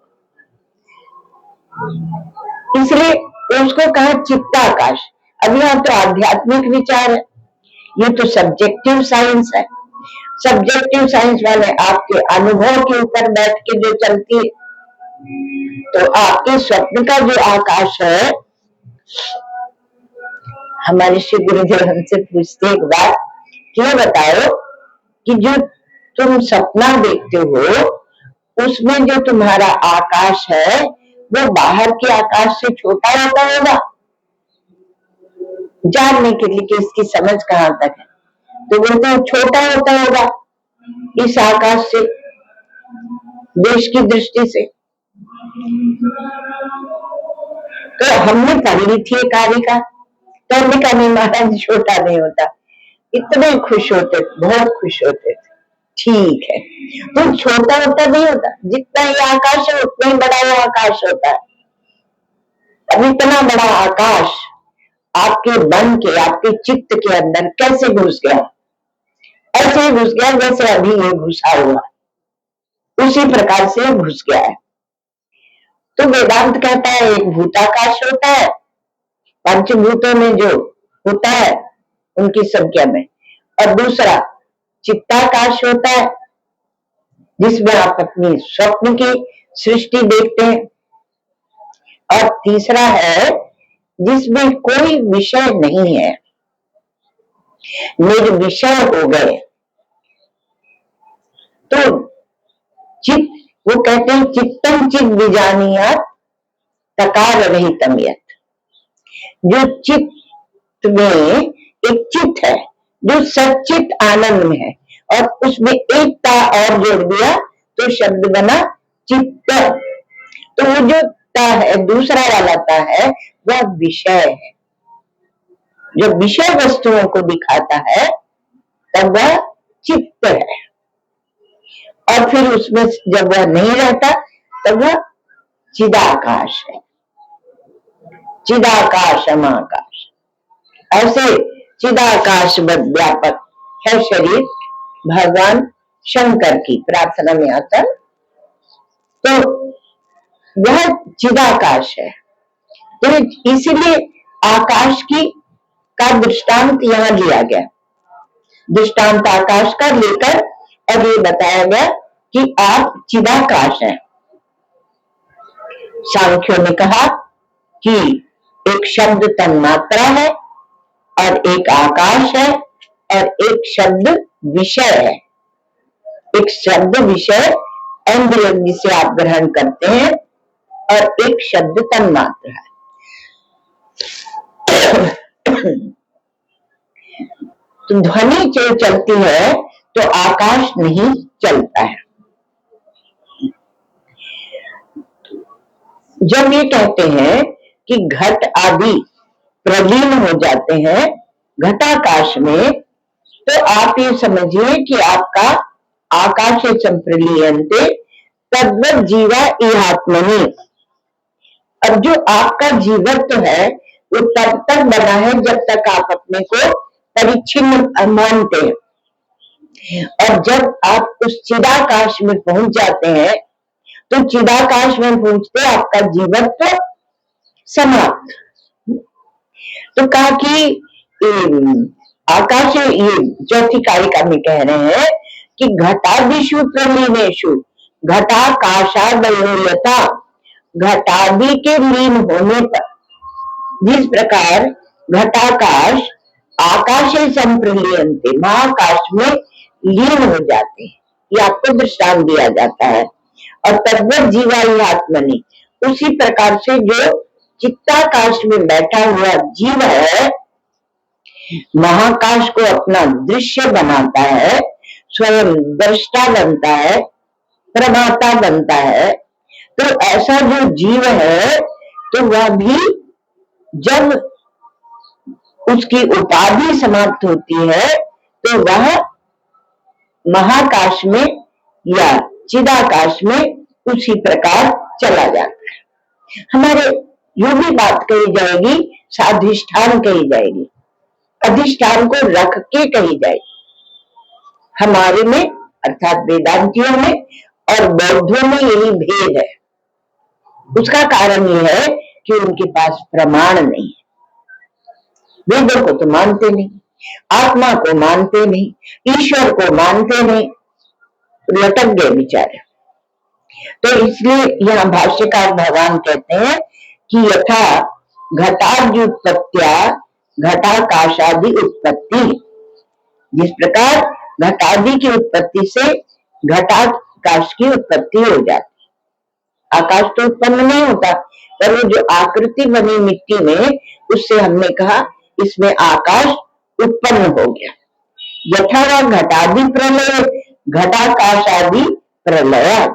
इसलिए उसको कहा चित्ताकाश। अब यहाँ तो आध्यात्मिक विचार है, ये तो सब्जेक्टिव साइंस है। सब्जेक्टिव साइंस वाले आपके अनुभव के ऊपर बैठ के जो चलती है, तो आपके स्वप्न का जो आकाश है, हमारे श्री गुरुदेव हमसे पूछते एक बात, क्यों बताओ कि जो तुम सपना देखते हो, उसमें जो तुम्हारा आकाश है वो बाहर के आकाश से छोटा होता होगा? जानने के लिए कि इसकी समझ कहाँ तक है, तो बोलते हैं छोटा होता होगा इस आकाश से, देश की दृष्टि से। तो हमने पढ़ ली थी कारिका, तो हमने कहा नहीं महाराज छोटा नहीं होता। इतने खुश होते, बहुत खुश होते थे। ठीक है, तो छोटा होता नहीं होता, जितना ये आकाश है उतना ही बड़ा वो आकाश होता है। अब इतना बड़ा आकाश आपके मन के, आपके चित्त के अंदर कैसे घुस गया? ऐसे ही घुस गया जैसे अभी ये घुसा हुआ, उसी प्रकार से घुस गया है। तो वेदांत कहता है एक भूताकाश होता है, पंचभूतों में जो होता है उनकी संख्या में, और दूसरा चित्ताकाश होता है जिसमें आप अपनी स्वप्न की सृष्टि देखते हैं, और तीसरा है जिसमें कोई विषय नहीं है, निर्विषय हो गए। तो चित्त, वो कहते हैं चित्तम चित बीजानियात तकार रहितम यत्, जो चित्त में एक चित्त है जो सच्चित आनंद में है, और उसमें एकता और जोड़ दिया तो शब्द बना चित्त। तो वो जो ता है, दूसरा वाला ता है, वह विषय है, जो विषय वस्तुओं को दिखाता है तब वह चित्त है। और फिर उसमें जब वह नहीं रहता तब वह चिदाकाश है, चिदाकाश अमाकाश। ऐसे चिदाकाश व्यापक है शरीर भगवान शंकर की प्रार्थना में आता, तो वह चिदाकाश है। तो इसीलिए आकाश की का दृष्टांत यहाँ लिया गया, दृष्टांत आकाश का लेकर अब ये बताया गया कि आप चिदाकाश हैं। सांख्यों ने कहा कि एक शब्द तन्मात्रा है और एक आकाश है और एक शब्द विषय है। एक शब्द विषय इंद्रिय जिसे आप ग्रहण करते हैं और एक शब्द तन्मात्रा है। तो ध्वनि चलती है तो आकाश नहीं चलता है। जब ये कहते हैं कि घट आदि प्रलीन हो जाते हैं घटाकाश में, तो आप ये समझिए कि आपका आकाश संप्रलीयन्ते तद्वत् जीवा इहात्मनि। अब जो आपका जीवत्व है वो तब तक बना है जब तक आप अपने को परिच्छिन्न मानते हैं, और जब आप उस चिदाकाश में पहुंच जाते हैं तो चिदाकाश में पहुंचते आपका जीवत्व समाप्त। तो कहा कि आकाश, ये चौथी कारिका में कह रहे हैं कि घटादिषु प्रलीनेषु घटाकाशादयोयता, घटादि के लीन होने पर जिस प्रकार घटाकाश आकाश संप्रलीयन्ते महाकाश में लीन हो जाते हैं, ये आपको दृष्टांत दिया जाता है। और तद्वत् जीवायु आत्मनि, उसी प्रकार से जो चित्ताकाश में बैठा हुआ जीव है महाकाश को अपना दृश्य बनाता है, स्वयं दृष्टा बनता है, प्रमाता बनता है। तो ऐसा जो जीव है तो वह भी जब उसकी उपाधि समाप्त होती है तो वह महाकाश में या चिदाकाश में उसी प्रकार चला जाता है। हमारे जो भी बात कही जाएगी साधिष्ठान कही जाएगी, अधिष्ठान को रख के कही जाएगी। हमारे में अर्थात वेदांतियों में और बौद्धों में यही भेद है। उसका कारण ये है कि उनके पास प्रमाण नहीं है। वेदों को तो मानते नहीं, आत्मा को मानते नहीं, ईश्वर को मानते नहीं, लटक गए बेचारे। तो इसलिए यहाँ भाष्यकार भगवान कहते हैं कि यथा घटाद्युत्पत्त्या घटाकाशादि उत्पत्ति, जिस प्रकार घटादि की उत्पत्ति से घटाकाश की उत्पत्ति हो जाती। आकाश तो उत्पन्न नहीं होता, पर वो जो आकृति बनी मिट्टी में उससे हमने कहा इसमें आकाश उत्पन्न हो गया। यथा घटादि प्रलय घटाकाशादि प्रलय,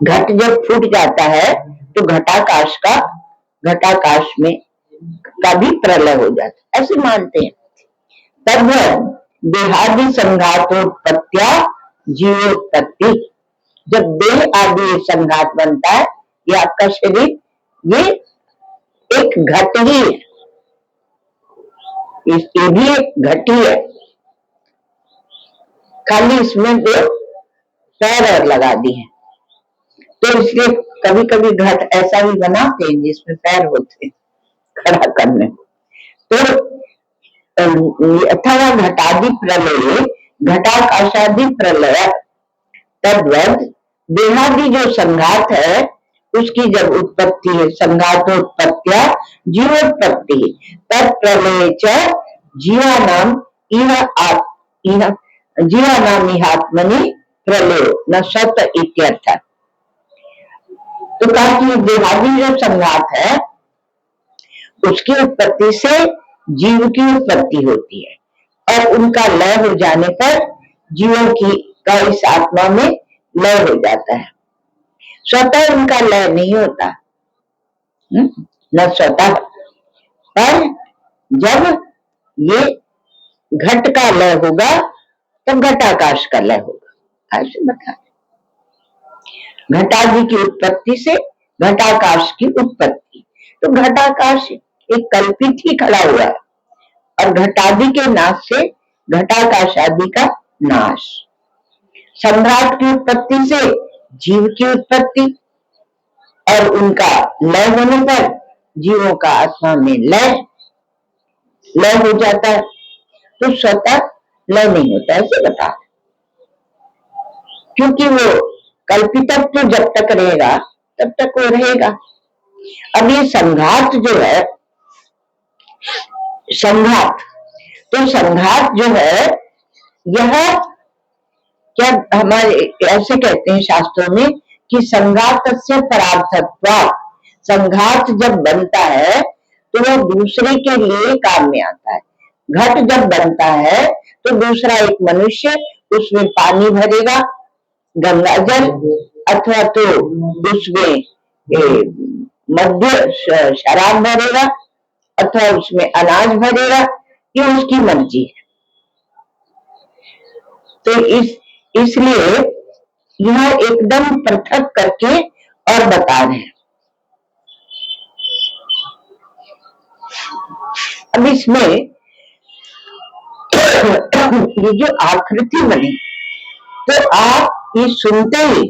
घट जब फूट जाता है तो घटाकाश में का भी प्रलय हो जाता है, ऐसे मानते हैं। तब देहादि संघातोत्पत्त्या जीवोत्पत्ति, जब देह आदि संघात बनता है, ये आपका शरीर ये एक घट ही है, ये भी एक घट ही है, खाली इसमें दो पैर और लगा दी है। तो इसलिए कभी कभी घट ऐसा भी बनाते हैं जिसमें पैर होते खड़ा करने। तो अथवा घटादि प्रलय घटाकाशादि प्रलय तद्वत् देहादि जो संघात है उसकी जब उत्पत्ति है, संघातोत्पत्त्या जीवोत्पत्ति, तत् प्रलय च जीवानाम जीवानामिहात्मनि प्रलयो न सत इत्यर्थ। तो कहा कि देहादि जो संघात है उसकी उत्पत्ति से जीव की उत्पत्ति होती है और उनका लय हो जाने पर जीवों की का इस आत्मा में लय हो जाता है। स्वतः उनका लय नहीं होता, न स्वतः, पर जब ये घट का लय होगा तब घटाकाश का लय होगा। ऐसे बता, घटादि की उत्पत्ति से घटाकाश की उत्पत्ति। तो घटाकाश एक कल्पित ही खड़ा हुआ है और घटादि के नाश से घटाकाश आदि का नाश। सम्राट की उत्पत्ति से जीव की उत्पत्ति और उनका लय होने पर जीवों का आत्मा में लय हो जाता है। तो स्वतः लय नहीं होता, ऐसे बता, क्योंकि वो कल्पितत्व तो जब तक रहेगा तब तक वो रहेगा। अब ये संघात जो है, संघात, तो संघात जो है यह क्या हमारे ऐसे कहते हैं शास्त्रों में कि संघात से परार्थत्वात्, संघात जब बनता है तो वह दूसरे के लिए काम में आता है। घट जब बनता है तो दूसरा एक मनुष्य उसमें पानी भरेगा, गंगा जल, अथवा तो उसमें मध्य शराब भरेगा अथवा उसमें अनाज भरेगा, ये उसकी मर्जी है। तो इसलिए यह एकदम पृथक करके और बता रहे हैं। अब इसमें ये जो आकृति बनी, तो आप ये सुनते ही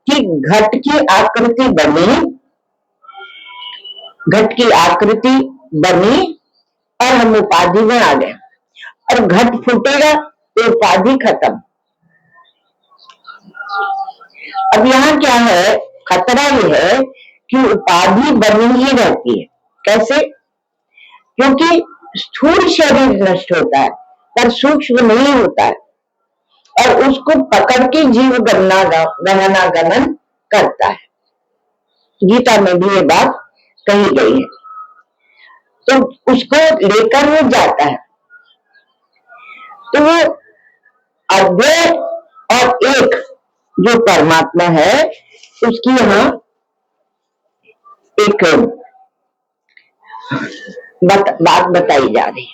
कि घट की आकृति बनी, घट की आकृति बनी और हम उपाधि में आ गए, और घट फूटेगा तो उपाधि खत्म। अब यहाँ क्या है, खतरा ये है कि उपाधि बनी ही रहती है। कैसे? क्योंकि स्थूल शरीर नष्ट होता है पर सूक्ष्म नहीं होता है, और उसको पकड़ के जीव गमनागमन करता है। गीता में भी ये बात कही गई है। तो उसको लेकर वो जाता है। तो वो अद्वय और एक जो परमात्मा है उसकी यहाँ एक बात बताई जा रही है।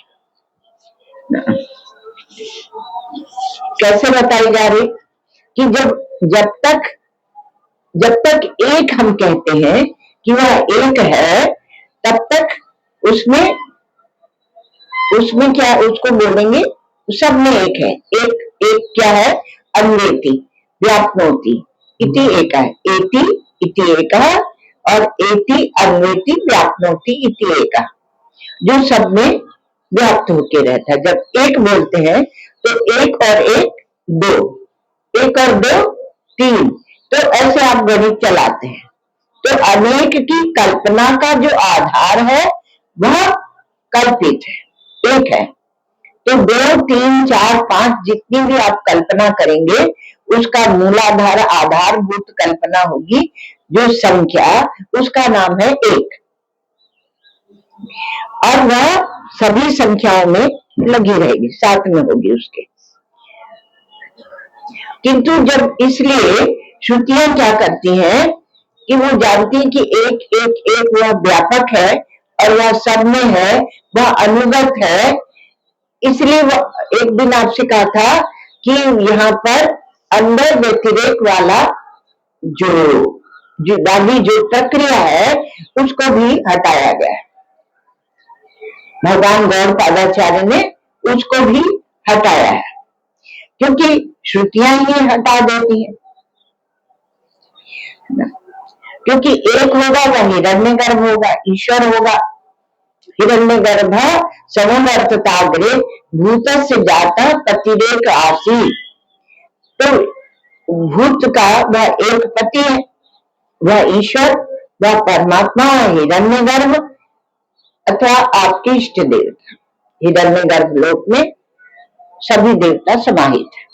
कैसे बताई जा रही? कि जब तक एक हम कहते हैं कि वह एक है, तब तक उसमें क्या उसको बोलेंगे, सब में एक है। एक क्या है? अन्वेति व्याप्नोति इति एक है, एति इति एक है, और एति अन्वेति व्याप्नोति इति एक है, जो सब में व्याप्त होके रहता है। जब एक बोलते हैं तो एक और एक दो, एक और दो तीन, तो ऐसे आप गणित चलाते हैं। तो अनेक की कल्पना का जो आधार है वह कल्पित है, एक है। तो 2, 3, 4, 5 जितनी भी आप कल्पना करेंगे उसका मूलाधार आधारभूत कल्पना होगी, जो संख्या, उसका नाम है एक, और वह सभी संख्याओं में लगी रहेगी, साथ में होगी उसके। किंतु जब, इसलिए श्रुतियां क्या करती हैं कि वो जानती हैं कि एक एक एक वह व्यापक है और वह सब में है, वह अनुगत है। इसलिए एक दिन आपसे कहा था कि यहाँ पर अंदर व्यतिरेक वाला जो प्रक्रिया है उसको भी हटाया गया है। भगवान गौड़पादाचार्य ने उसको भी हटाया है, क्योंकि श्रुतियां ही हटा देती हैं। क्योंकि एक होगा वह हिरण्यगर्भ होगा, ईश्वर होगा। हिरण्यगर्भ सममर्थताग्रे भूतस्य जाता पतिरेक आसी। तो भूत का वह एक पति है, वह ईश्वर, वह परमात्मा है, हिरण्यगर्भ अथवा आपके इष्ट देवता। हिरण्यगर्भ लोक में सभी देवता समाहित है।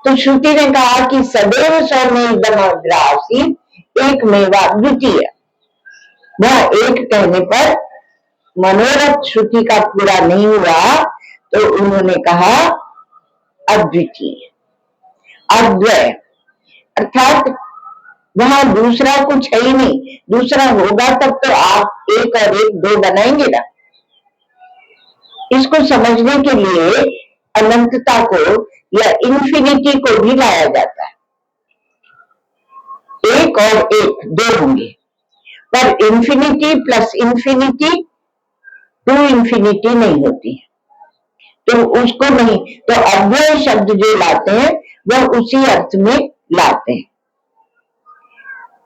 तो श्रुति ने कहा कि सदैव सौम्यदम अग्रासी एक मेवा द्वितीय। वह एक कहने पर मनोरथ श्रुति का पूरा नहीं हुआ तो उन्होंने कहा अद्वितीय, अद्वय, अर्थात वहां दूसरा कुछ है ही नहीं। दूसरा होगा तब तो आप एक और एक दो बनाएंगे ना। इसको समझने के लिए अनंतता को या इन्फिनिटी को भी लाया जाता है। एक और एक दो होंगे, पर infinity plus infinity two infinity नहीं होती है, तो उसको नहीं। तो अव्यय शब्द जो लाते हैं वह उसी अर्थ में लाते हैं।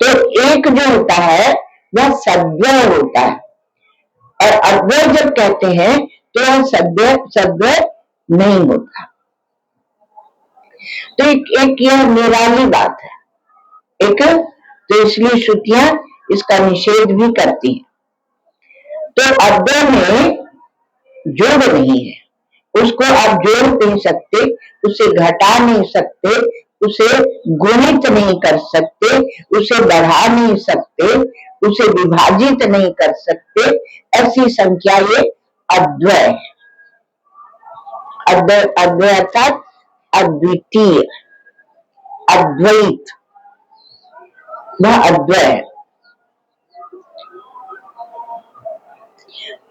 तो एक जो होता है वह सद्वय होता है, और अव्यय जब कहते हैं तो वह सद्वय नहीं होता। तो एक यह निराली बात है। एक तो इसलिए श्रुतियां इसका निषेध भी करती हैं। तो अव्यय में जोड़ नहीं है, उसको आप जोड़ नहीं सकते, उसे घटा नहीं सकते, उसे गुणित नहीं कर सकते, उसे बढ़ा नहीं सकते, उसे विभाजित नहीं कर सकते। ऐसी संख्या ये अद्वय है। अद्वय अर्थात अद्वितीय, अद्वैत, वह अद्वय है।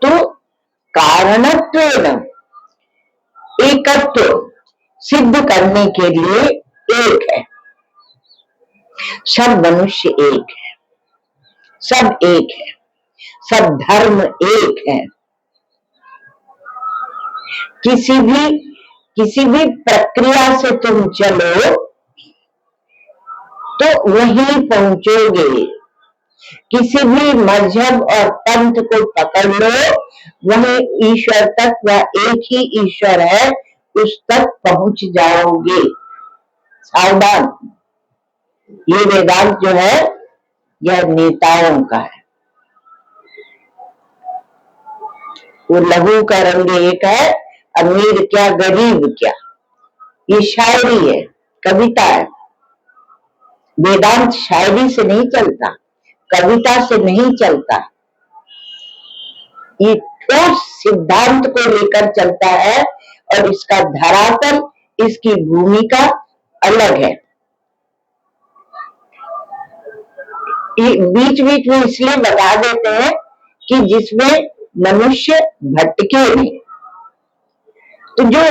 तो कारणत्व एकत्व सिद्ध करने के लिए एक है। सब मनुष्य एक है, सब एक है, सब धर्म एक है। किसी भी प्रक्रिया से तुम चलो तो वहीं पहुंचोगे। किसी भी मजहब और पंथ को पकड़ लो, वहीं ईश्वर तक, वह एक ही ईश्वर है, उस तक पहुंच जाओगे। सावधान, ये वेदांत जो है यह नेताओं का है। वो लघु का रंग एक है, अमीर क्या गरीब क्या, ये शायरी है, कविता है। वेदांत शायरी से नहीं चलता, कविता से नहीं चलता, ये ठोस सिद्धांत को लेकर चलता है, और इसका धरातल, इसकी भूमिका अलग है। बीच बीच में इसलिए बता देते हैं कि जिसमें मनुष्य भटके नहीं। तो जो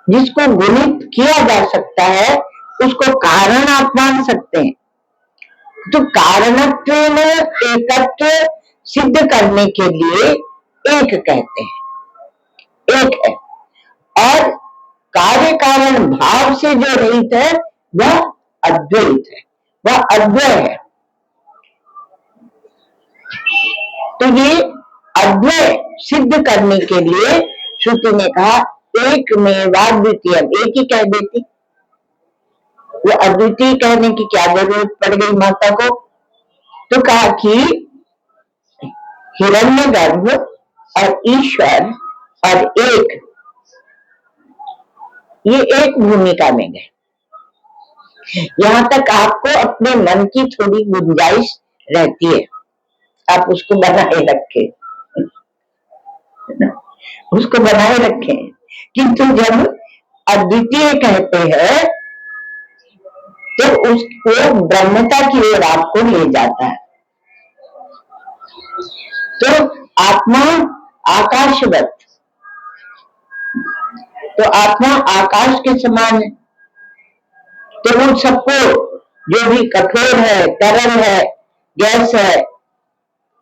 जिसको गुणित किया जा सकता है उसको कारण आप मान सकते हैं। तो कारणत्व में एकत्व सिद्ध करने के लिए एक कहते हैं, एक है। और कार्य कारण भाव से जो रहित है वह अद्वैत है, वह अद्वय है। तो ये अद्वय सिद्ध करने के लिए श्रुति ने कहा एक मेवा द्वितीय, एक ही कह देती, वो अद्वितीय कहने की क्या जरूरत पड़ गई माता को। तो कहा कि हिरण्यगर्भ और ईश्वर और एक, ये एक भूमिका में गए। यहां तक आपको अपने मन की थोड़ी गुंजाइश रहती है, आप उसको बनाए रखें, उसको बनाए रखें। किंतु जब अद्वितीय कहते हैं तो उसको ब्रह्मता की ओर आपको ले जाता है। तो आत्मा आकाशवत, तो आत्मा आकाश के समान है। तो वो सबको, जो भी कठोर है, तरल है, गैस है,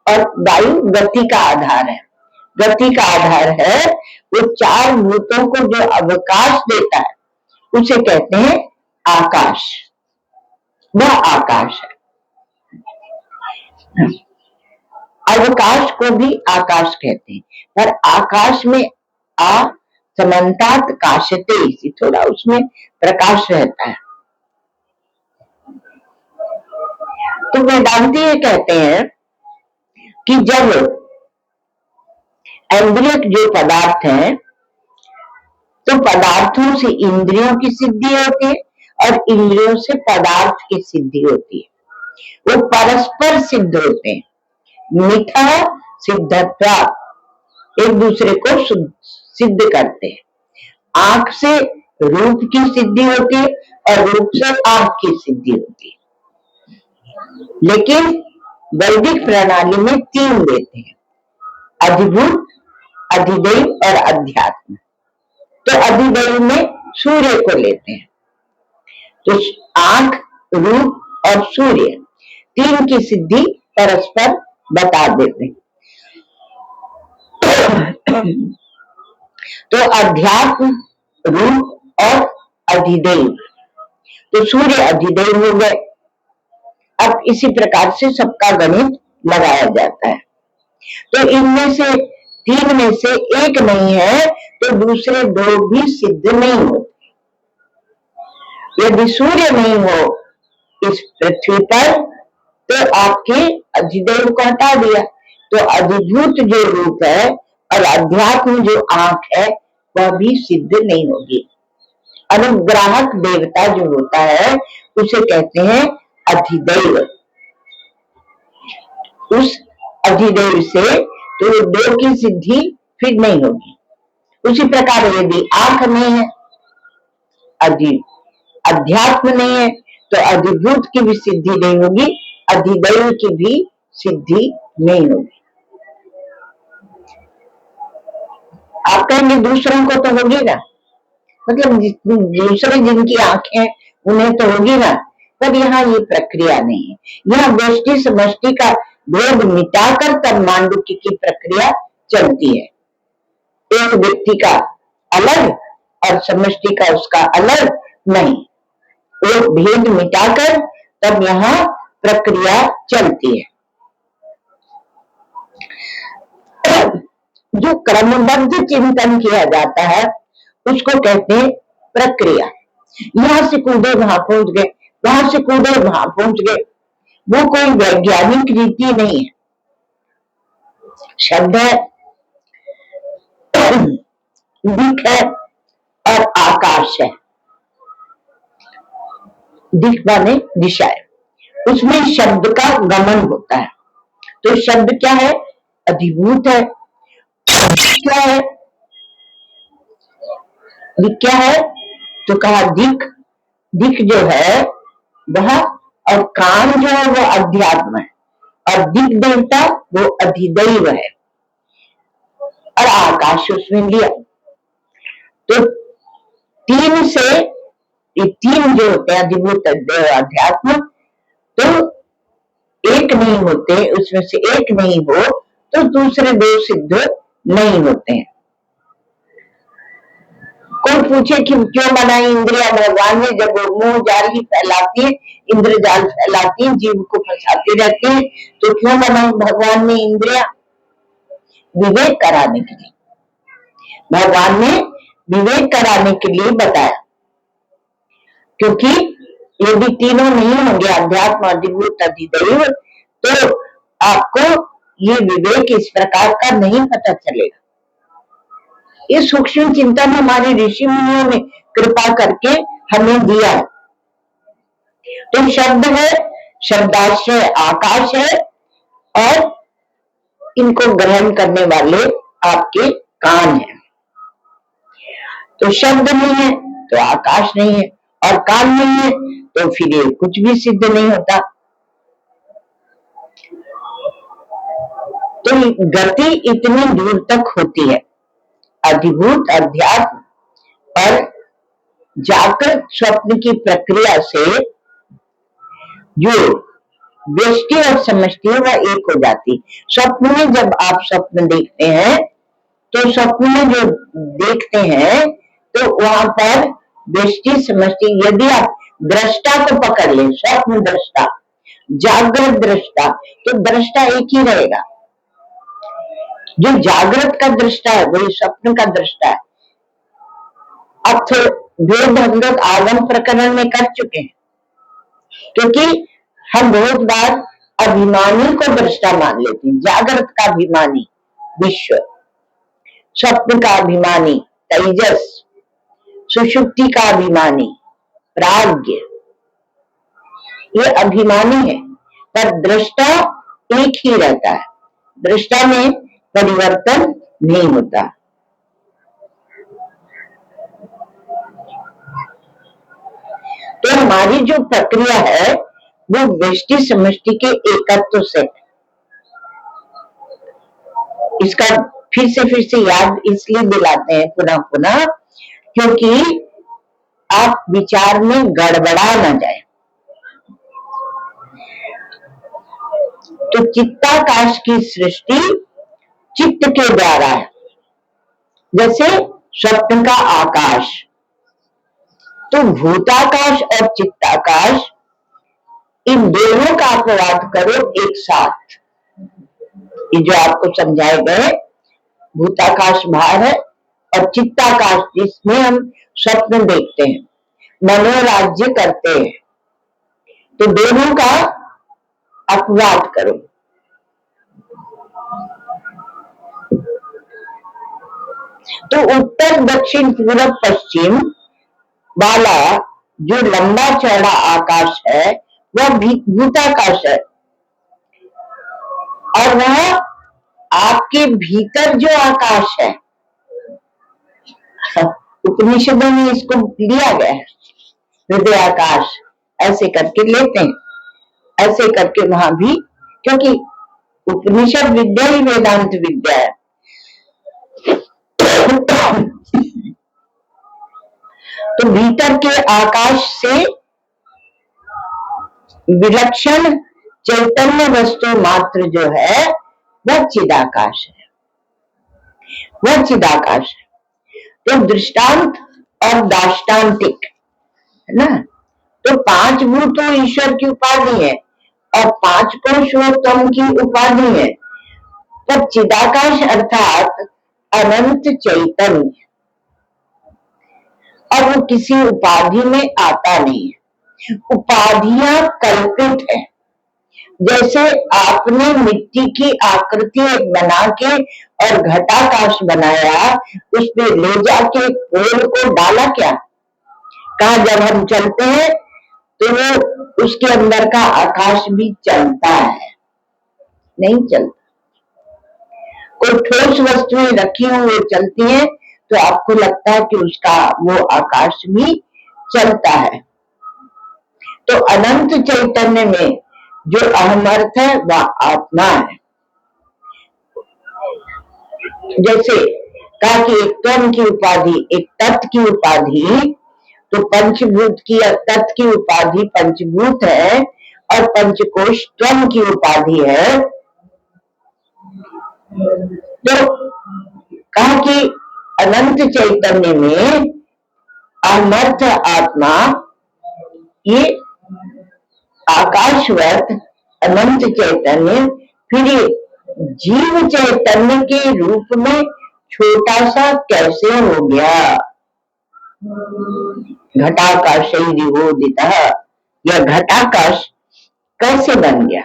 और वायु गति का आधार है, गति का आधार है। वो चार भूतों को जो अवकाश देता है उसे कहते हैं आकाश, वह आकाश है। अवकाश को भी आकाश कहते हैं, पर आकाश में आ समन्तात काशते, इसी थोड़ा उसमें प्रकाश रहता है। तो वेदांती ये कहते हैं कि जब एम्ब्रियक जो पदार्थ हैं पदार्थों से इंद्रियों की सिद्धि होती है और इंद्रियों से पदार्थ की सिद्धि होती है, वो परस्पर सिद्ध होते हैं। मिथा सिद्धत्वात्, एक दूसरे को सिद्ध करते हैं। आंख से रूप की सिद्धि होती है और रूप से आंख की सिद्धि होती है। लेकिन वैदिक प्रणाली में तीन देते हैं, अधिभूत, अधिदैव और अध्यात्म। तो अधिदैव में सूर्य को लेते हैं। तो आंख, रूप और सूर्य तीन की सिद्धि परस्पर बता देते हैं। तो अध्यात्म, रूप और अधिदैव, तो सूर्य अधिदैव हो गए। अब इसी प्रकार से सबका गणित लगाया जाता है। तो इनमें से तीन में से एक नहीं है तो दूसरे दो भी सिद्ध नहीं होते। यदि सूर्य नहीं हो इस पृथ्वी पर तो आपके अधिदैव को हटा दिया, तो अधिभूत जो रूप है और अध्यात्म जो आंख है वह भी सिद्ध नहीं होगी। अनुग्राहक देवता जो होता है उसे कहते हैं अधिदैव। उस अधिदैव से तो दो की सिद्धि फिर नहीं होगी। उसी प्रकार यदि आंख नहीं है, अध्यात्म नहीं है, तो अधिभूत की भी सिद्धि नहीं होगी, अधिदैव की भी सिद्धि नहीं होगी। आप कहेंगे दूसरों को तो होगी ना, मतलब दूसरे जिनकी आंखें उन्हें तो होगी ना, पर यहाँ ये प्रक्रिया नहीं है। यहाँ व्यष्टि समष्टि का भेद मिटाकर तब मांडुक्य की प्रक्रिया चलती है। एक व्यक्ति का अलग और समष्टि का उसका अलग नहीं, एक भेद मिटाकर तब यहाँ प्रक्रिया चलती है। जो क्रमबद्ध चिंतन किया जाता है उसको कहते हैं प्रक्रिया। यहाँ से कूदे वहां पहुंच गए, वहां से कूदे वहां पहुंच गए, वो कोई वैज्ञानिक रीति नहीं है। शब्द है, दिख है और आकाश है। दिख माने दिशा है, उसमें शब्द का गमन होता है। तो शब्द क्या है? अधिभूत है। क्या है? दिख क्या है? तो कहा दिख, दिख जो है वह, और कान जो है वो अध्यात्म है, और दिक देवता वो अधिदैव है, और आकाश उसमें लिया। तो तीन से ये तीन जो होते हैं अधिभूत, अध्यात्म, तो एक नहीं होते, उसमें से एक नहीं हो तो दूसरे दो सिद्ध नहीं होते हैं। कोई पूछे कि क्यों बनाई इंद्रिया भगवान ने? जब मुंह जाल ही फैलाती है, इंद्र जाल फैलाती है, जीव को फंसाती रहती है, तो क्यों बनाई भगवान ने इंद्रिया? विवेक कराने के लिए। भगवान ने विवेक कराने के लिए बताया, क्योंकि यदि तीनों नहीं होंगे, अध्यात्म, अधिभूत, अधिदैव, तो आपको ये विवेक इस प्रकार का नहीं पता चलेगा। ये सूक्ष्म चिंतन हमारे ऋषि मुनियों ने कृपा करके हमें दिया है। तो शब्द है, शब्दाश्रय आकाश है, और इनको ग्रहण करने वाले आपके कान है। तो शब्द नहीं है तो आकाश नहीं है, और कान नहीं है तो फिर ये कुछ भी सिद्ध नहीं होता। तो गति इतनी दूर तक होती है, अधिभूत, अध्यात्म और जागृत स्वप्न की प्रक्रिया से जो व्यष्टि और समष्टि है वह एक हो जाती। स्वप्न में जब आप स्वप्न देखते हैं तो स्वप्न में जो देखते हैं तो वहां पर व्यष्टि समष्टि, यदि आप दृष्टा को पकड़ लें, स्वप्न दृष्टा, जागृत दृष्टा, तो दृष्टा एक ही रहेगा। जो जागृत का दृष्टा है वही स्वप्न का दृष्टा है। अब तो भेद हम लोग आगम प्रकरण में कर चुके हैं, क्योंकि हम बहुत बार अभिमानी को दृष्टा मान लेते हैं। जागृत का अभिमानी विश्व, स्वप्न का अभिमानी तेजस, सुषुप्ति का अभिमानी, प्राज्ञ, ये अभिमानी है, पर दृष्टा एक ही रहता है, दृष्टा में परिवर्तन नहीं होता। तो हमारी जो प्रक्रिया है वो व्यष्टि समष्टि के एकत्व से, इसका फिर से याद इसलिए दिलाते हैं पुनः पुनः, क्योंकि आप विचार में गड़बड़ा ना जाए। तो चित्ताकाश की सृष्टि चित्त के द्वारा है, जैसे स्वप्न का आकाश। तो भूताकाश और चित्ताकाश, इन दोनों का अपवाद करो एक साथ। ये जो आपको समझाए गए, भूताकाश बाहर है और चित्ताकाश जिसमें हम स्वप्न देखते हैं, मनोराज्य करते हैं, तो दोनों का अपवाद करो। तो उत्तर दक्षिण पूरब पश्चिम वाला जो लंबा चौड़ा आकाश है वह भूताकाश है, और वह आपके भीतर जो आकाश है, उपनिषदों में इसको लिया गया है, हृदय आकाश ऐसे करके लेते हैं, ऐसे करके वहां भी, क्योंकि उपनिषद विद्या ही वेदांत विद्या है। तो भीतर के आकाश से विलक्षण चैतन्य वस्तु मात्र जो है वह चिदाकाश है, वह चिदाकाश है। तो दृष्टांत और दाष्टांतिक है ना, तो 5 भूत तो ईश्वर की उपाधि है और 5 पुरुषोत्तम की उपाधि है, पर चिदाकाश अर्थात अनंत चैतन्य, और वो किसी उपाधि में आता नहीं है। उपाधियां कल्पित है, जैसे आपने मिट्टी की आकृति एक बना के और घटाकाश बनाया, उसमें ले जाके पोल को डाला, क्या कहा जब हम चलते हैं तो वो उसके अंदर का आकाश भी चलता है? नहीं चलता। कोई ठोस वस्तुएं रखी हो वो चलती हैं, तो आपको लगता है कि उसका वो आकाश भी चलता है। तो अनंत चैतन्य में जो अहमर्थ है वह आत्मा है। जैसे कहा कि एक त्वम की उपाधि, एक तत्व की उपाधि, तो पंचभूत की तत्व की उपाधि पंचभूत है और पंचकोश त्वम की उपाधि है। तो कहा कि अनंत चैतन्य में अमर्थ आत्मा, ये आकाशवत अनंत चैतन्य, फिर ये जीव चैतन्य के रूप में छोटा सा कैसे हो गया? घटाकाश विभोदित, यह घटाकाश कैसे बन गया?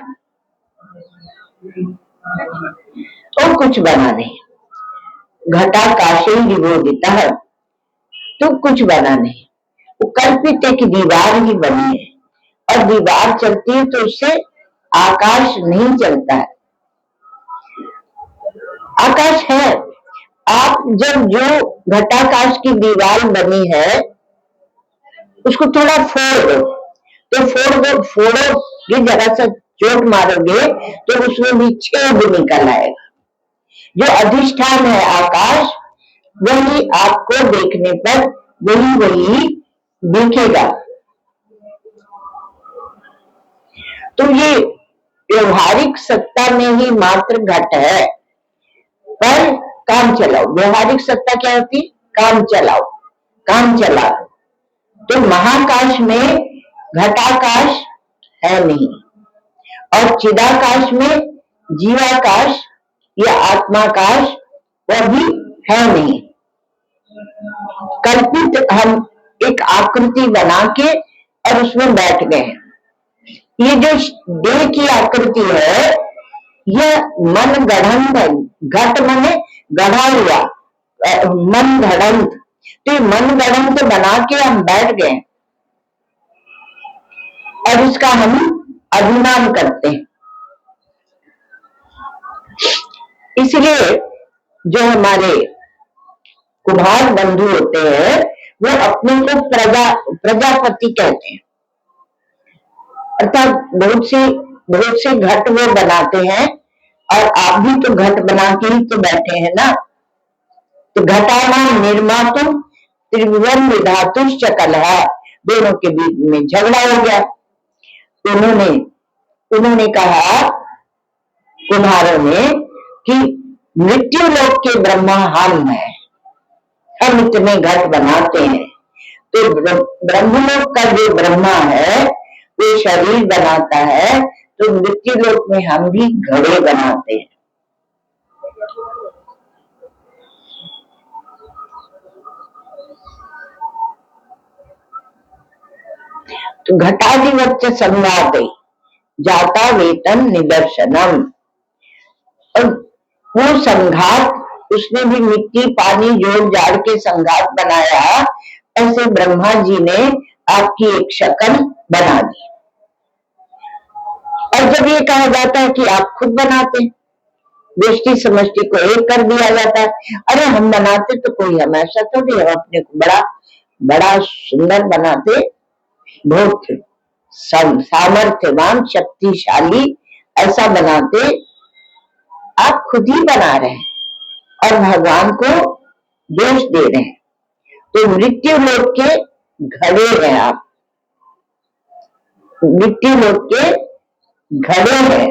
तो कुछ बना नहीं। घटाकाश विभोदित, तो कुछ बना नहीं, वो कल्पित एक दीवार ही बनी है, और दीवार चलती है तो उससे आकाश नहीं चलता है। आकाश है। आप जब जो घटाकाश की दीवार बनी है उसको थोड़ा फोड़ दो, तो फोड़ोगे, जरा सा चोट मारोगे तो उसमें भी छेद निकल आएगा। जो अधिष्ठान है आकाश, वही आपको देखने पर वही दिखेगा। तो ये व्यवहारिक सत्ता में ही मात्र घट है, पर काम चलाओ। व्यवहारिक सत्ता क्या होती है? काम चलाओ, काम चलाओ। तो महाकाश में घटाकाश है नहीं, और चिदाकाश में जीवाकाश या आत्माकाश वह भी है नहीं। कल्पित हम एक आकृति बना के और उसमें बैठ गए हैं। ये जो देह की आकृति है यह मन गढ़ंत है। घट माने गढ़ा हुआ, मन घड़ंत। तो मन गढ़ तो बना के हम बैठ गए और इसका हम अभिमान करते हैं। इसलिए जो हमारे कुम्हार बंधु होते हैं वो अपने को प्रजापति कहते हैं, अर्थात बहुत से घट वो बनाते हैं। और आप भी तो घट बना के ही तो बैठे हैं ना। तो घटानाम निर्मातुम त्रिभुवन विधातुश्च कलहा, दोनों के बीच में झगड़ा हो गया। उन्होंने कहा कुम्हारों ने कि मृत्यु लोक के ब्रह्मा हम हैं, हम इतने घट बनाते हैं। तो ब्रह्मलोक का जो ब्रह्मा है वो शरीर बनाता है, तो मृत्यु लोक में हम भी घड़े बनाते हैं। तो घटाधिवच्च संघात जाता वेतन निदर्शनम, और वो संघात उसने भी मिट्टी पानी जोड़ जाड़ के संघात बनाया, ऐसे ब्रह्मा जी ने आपकी एक शक्ल बना दी। और जब ये कहा जाता है कि आप खुद बनाते, दृष्टि समष्टि को एक कर दिया जाता है। अरे हम बनाते तो कोई हम ऐसा थोड़ी, हम अपने को बड़ा बड़ा सुंदर बनाते, बहुत सामर्थ्यवान शक्तिशाली ऐसा बनाते। आप खुद ही बना रहे हैं और भगवान को दोष दे रहे हैं। तो मृत्यु लोक के घड़े हैं आप, मृत्यु लोक के घड़े हैं,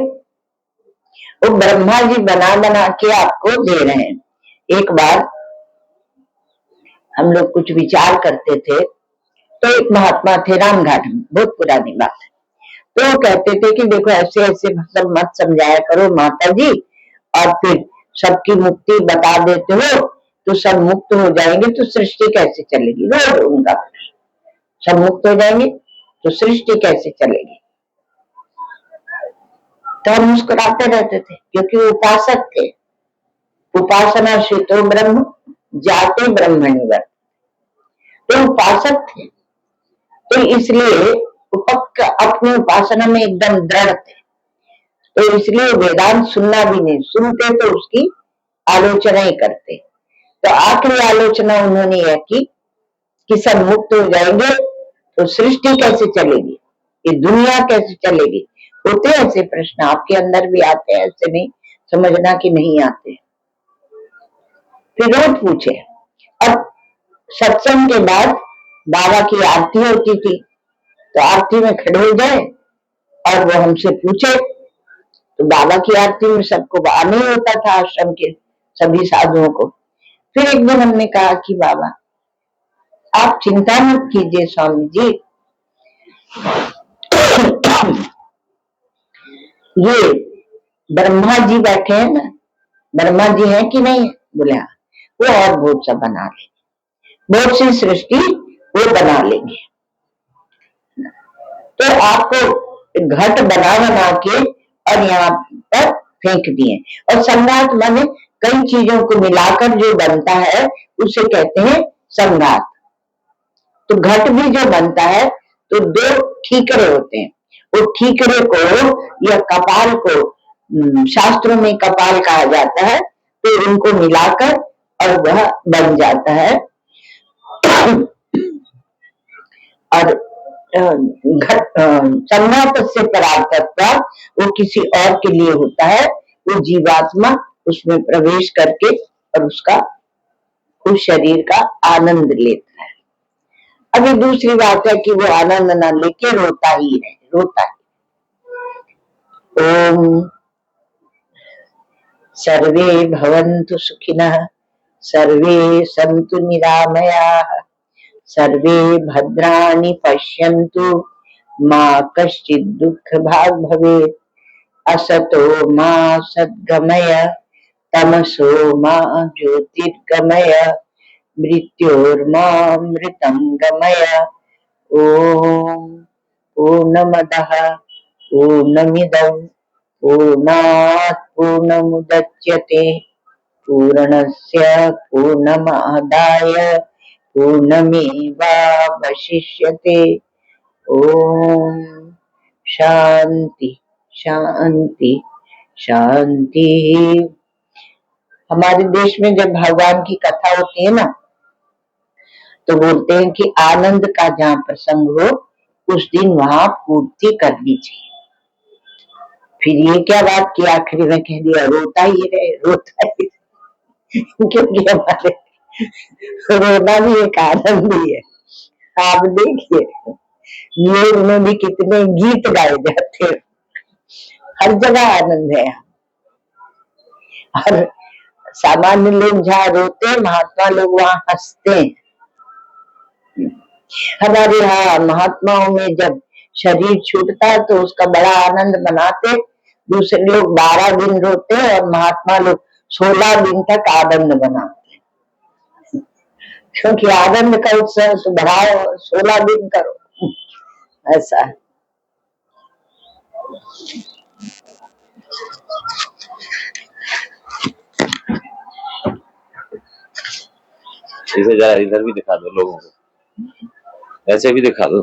वो ब्रह्मा जी बना बना के आपको दे रहे हैं। एक बार हम लोग कुछ विचार करते थे, तो एक महात्मा थे रामघाट में, बहुत पुरानी बात है। तो वो कहते थे कि देखो ऐसे ऐसे मतलब मत समझाया करो माता जी, और फिर सबकी मुक्ति बता देते हो तो सब मुक्त हो जाएंगे तो सृष्टि कैसे चलेगी। रोज उनका सब मुक्त हो जाएंगे तो सृष्टि कैसे चलेगी। तो हम मुस्कुराते रहते थे, क्योंकि वो उपासक थे। उपासना शितो ब्रह्म जाते ब्रह्मणि वर्त, तो उपासक थे। तो इसलिए अपनी उपासना में एकदम दृढ़ थे। तो इसलिए वेदांत सुनना भी नहीं, सुनते तो उसकी आलोचना ही करते। तो आखिरी आलोचना उन्होंने यह की कि सब मुक्त हो जाएंगे तो सृष्टि कैसे चलेगी, ये दुनिया कैसे चलेगी। होते ऐसे प्रश्न आपके अंदर भी आते हैं, ऐसे नहीं समझना कि नहीं आते। फिर रोज पूछे। अब सत्संग के बाद बाबा की आरती होती थी, तो आरती में खड़े हो जाए और वो हमसे पूछे, तो बाबा की आरती में सबको आने होता था, आश्रम के सभी साधुओं को। फिर एक दिन हमने कहा कि बाबा आप चिंता मत कीजिए स्वामी जी, ये ब्रह्मा जी बैठे हैं ना, ब्रह्मा जी हैं कि नहीं। बोले हाँ, वो और बहुत सा बना लेंगे, बहुत सी सृष्टि वो बना लेंगे। तो आपको घट बना बना के और यहाँ पर फेंक दिए। और संघात माने कई चीजों को मिलाकर जो बनता है उसे कहते हैं संघात। तो घट भी जो बनता है तो दो ठीकरे होते हैं, वो ठीकरे को या कपाल को शास्त्रों में कपाल कहा जाता है, तो उनको मिलाकर और वह बन जाता है। और संघात से परार्थत्व वो किसी और के लिए होता है, वो जीवात्मा उसमें प्रवेश करके और उसका उस शरीर का आनंद लेता है। अभी दूसरी बात है कि वो आनंद ना लेके रोता ही है, रोता है। ओम सर्वे भवन्तु सुखिनः, सर्वे सन्तु निरामयाः, सर्वे भद्राणि पश्यन्तु, मा कश्चित् दुःखभाग् भवेत्। असतो मा सद्गमय, तमसो मा ज्योतिर्गमय, मृत्योर्मामृतं गमय। ओम पूर्णमदः पूर्णमिदं पूर्णात् पूर्णमुदच्यते, पूर्णस्य पूर्णमादाय पूर्णमेवावशिष्यते। ओम शांति शांति शांति। हमारे देश में जब भगवान की कथा होती है ना, तो बोलते हैं कि आनंद का जहाँ प्रसंग हो उस दिन वहां पूर्ति करनी चाहिए। फिर ये क्या बात की आखिरी में कह दिया रोता ही रहे, रोता ही रहे। क्योंकि हमारे रोना भी एक आनंद ही है। आप देखिए योग में भी कितने गीत गाए जाते हैं, हर जगह आनंद है। और सामान्य लोग जहाँ रोते हैं, महात्मा लोग वहां हंसते हैं। हमारे यहाँ महात्माओं में जब शरीर छूटता है तो उसका बड़ा आनंद मनाते, दूसरे लोग 12 दिन रोते हैं और महात्मा लोग 16 दिन तक आनंद मनाते हैं। क्योंकि आनंद का उत्सव तो बढ़ाओ, 16 दिन करो, ऐसा है। इसे जरा इधर भी दिखा दो लोगों को, ऐसे भी दिखा दो।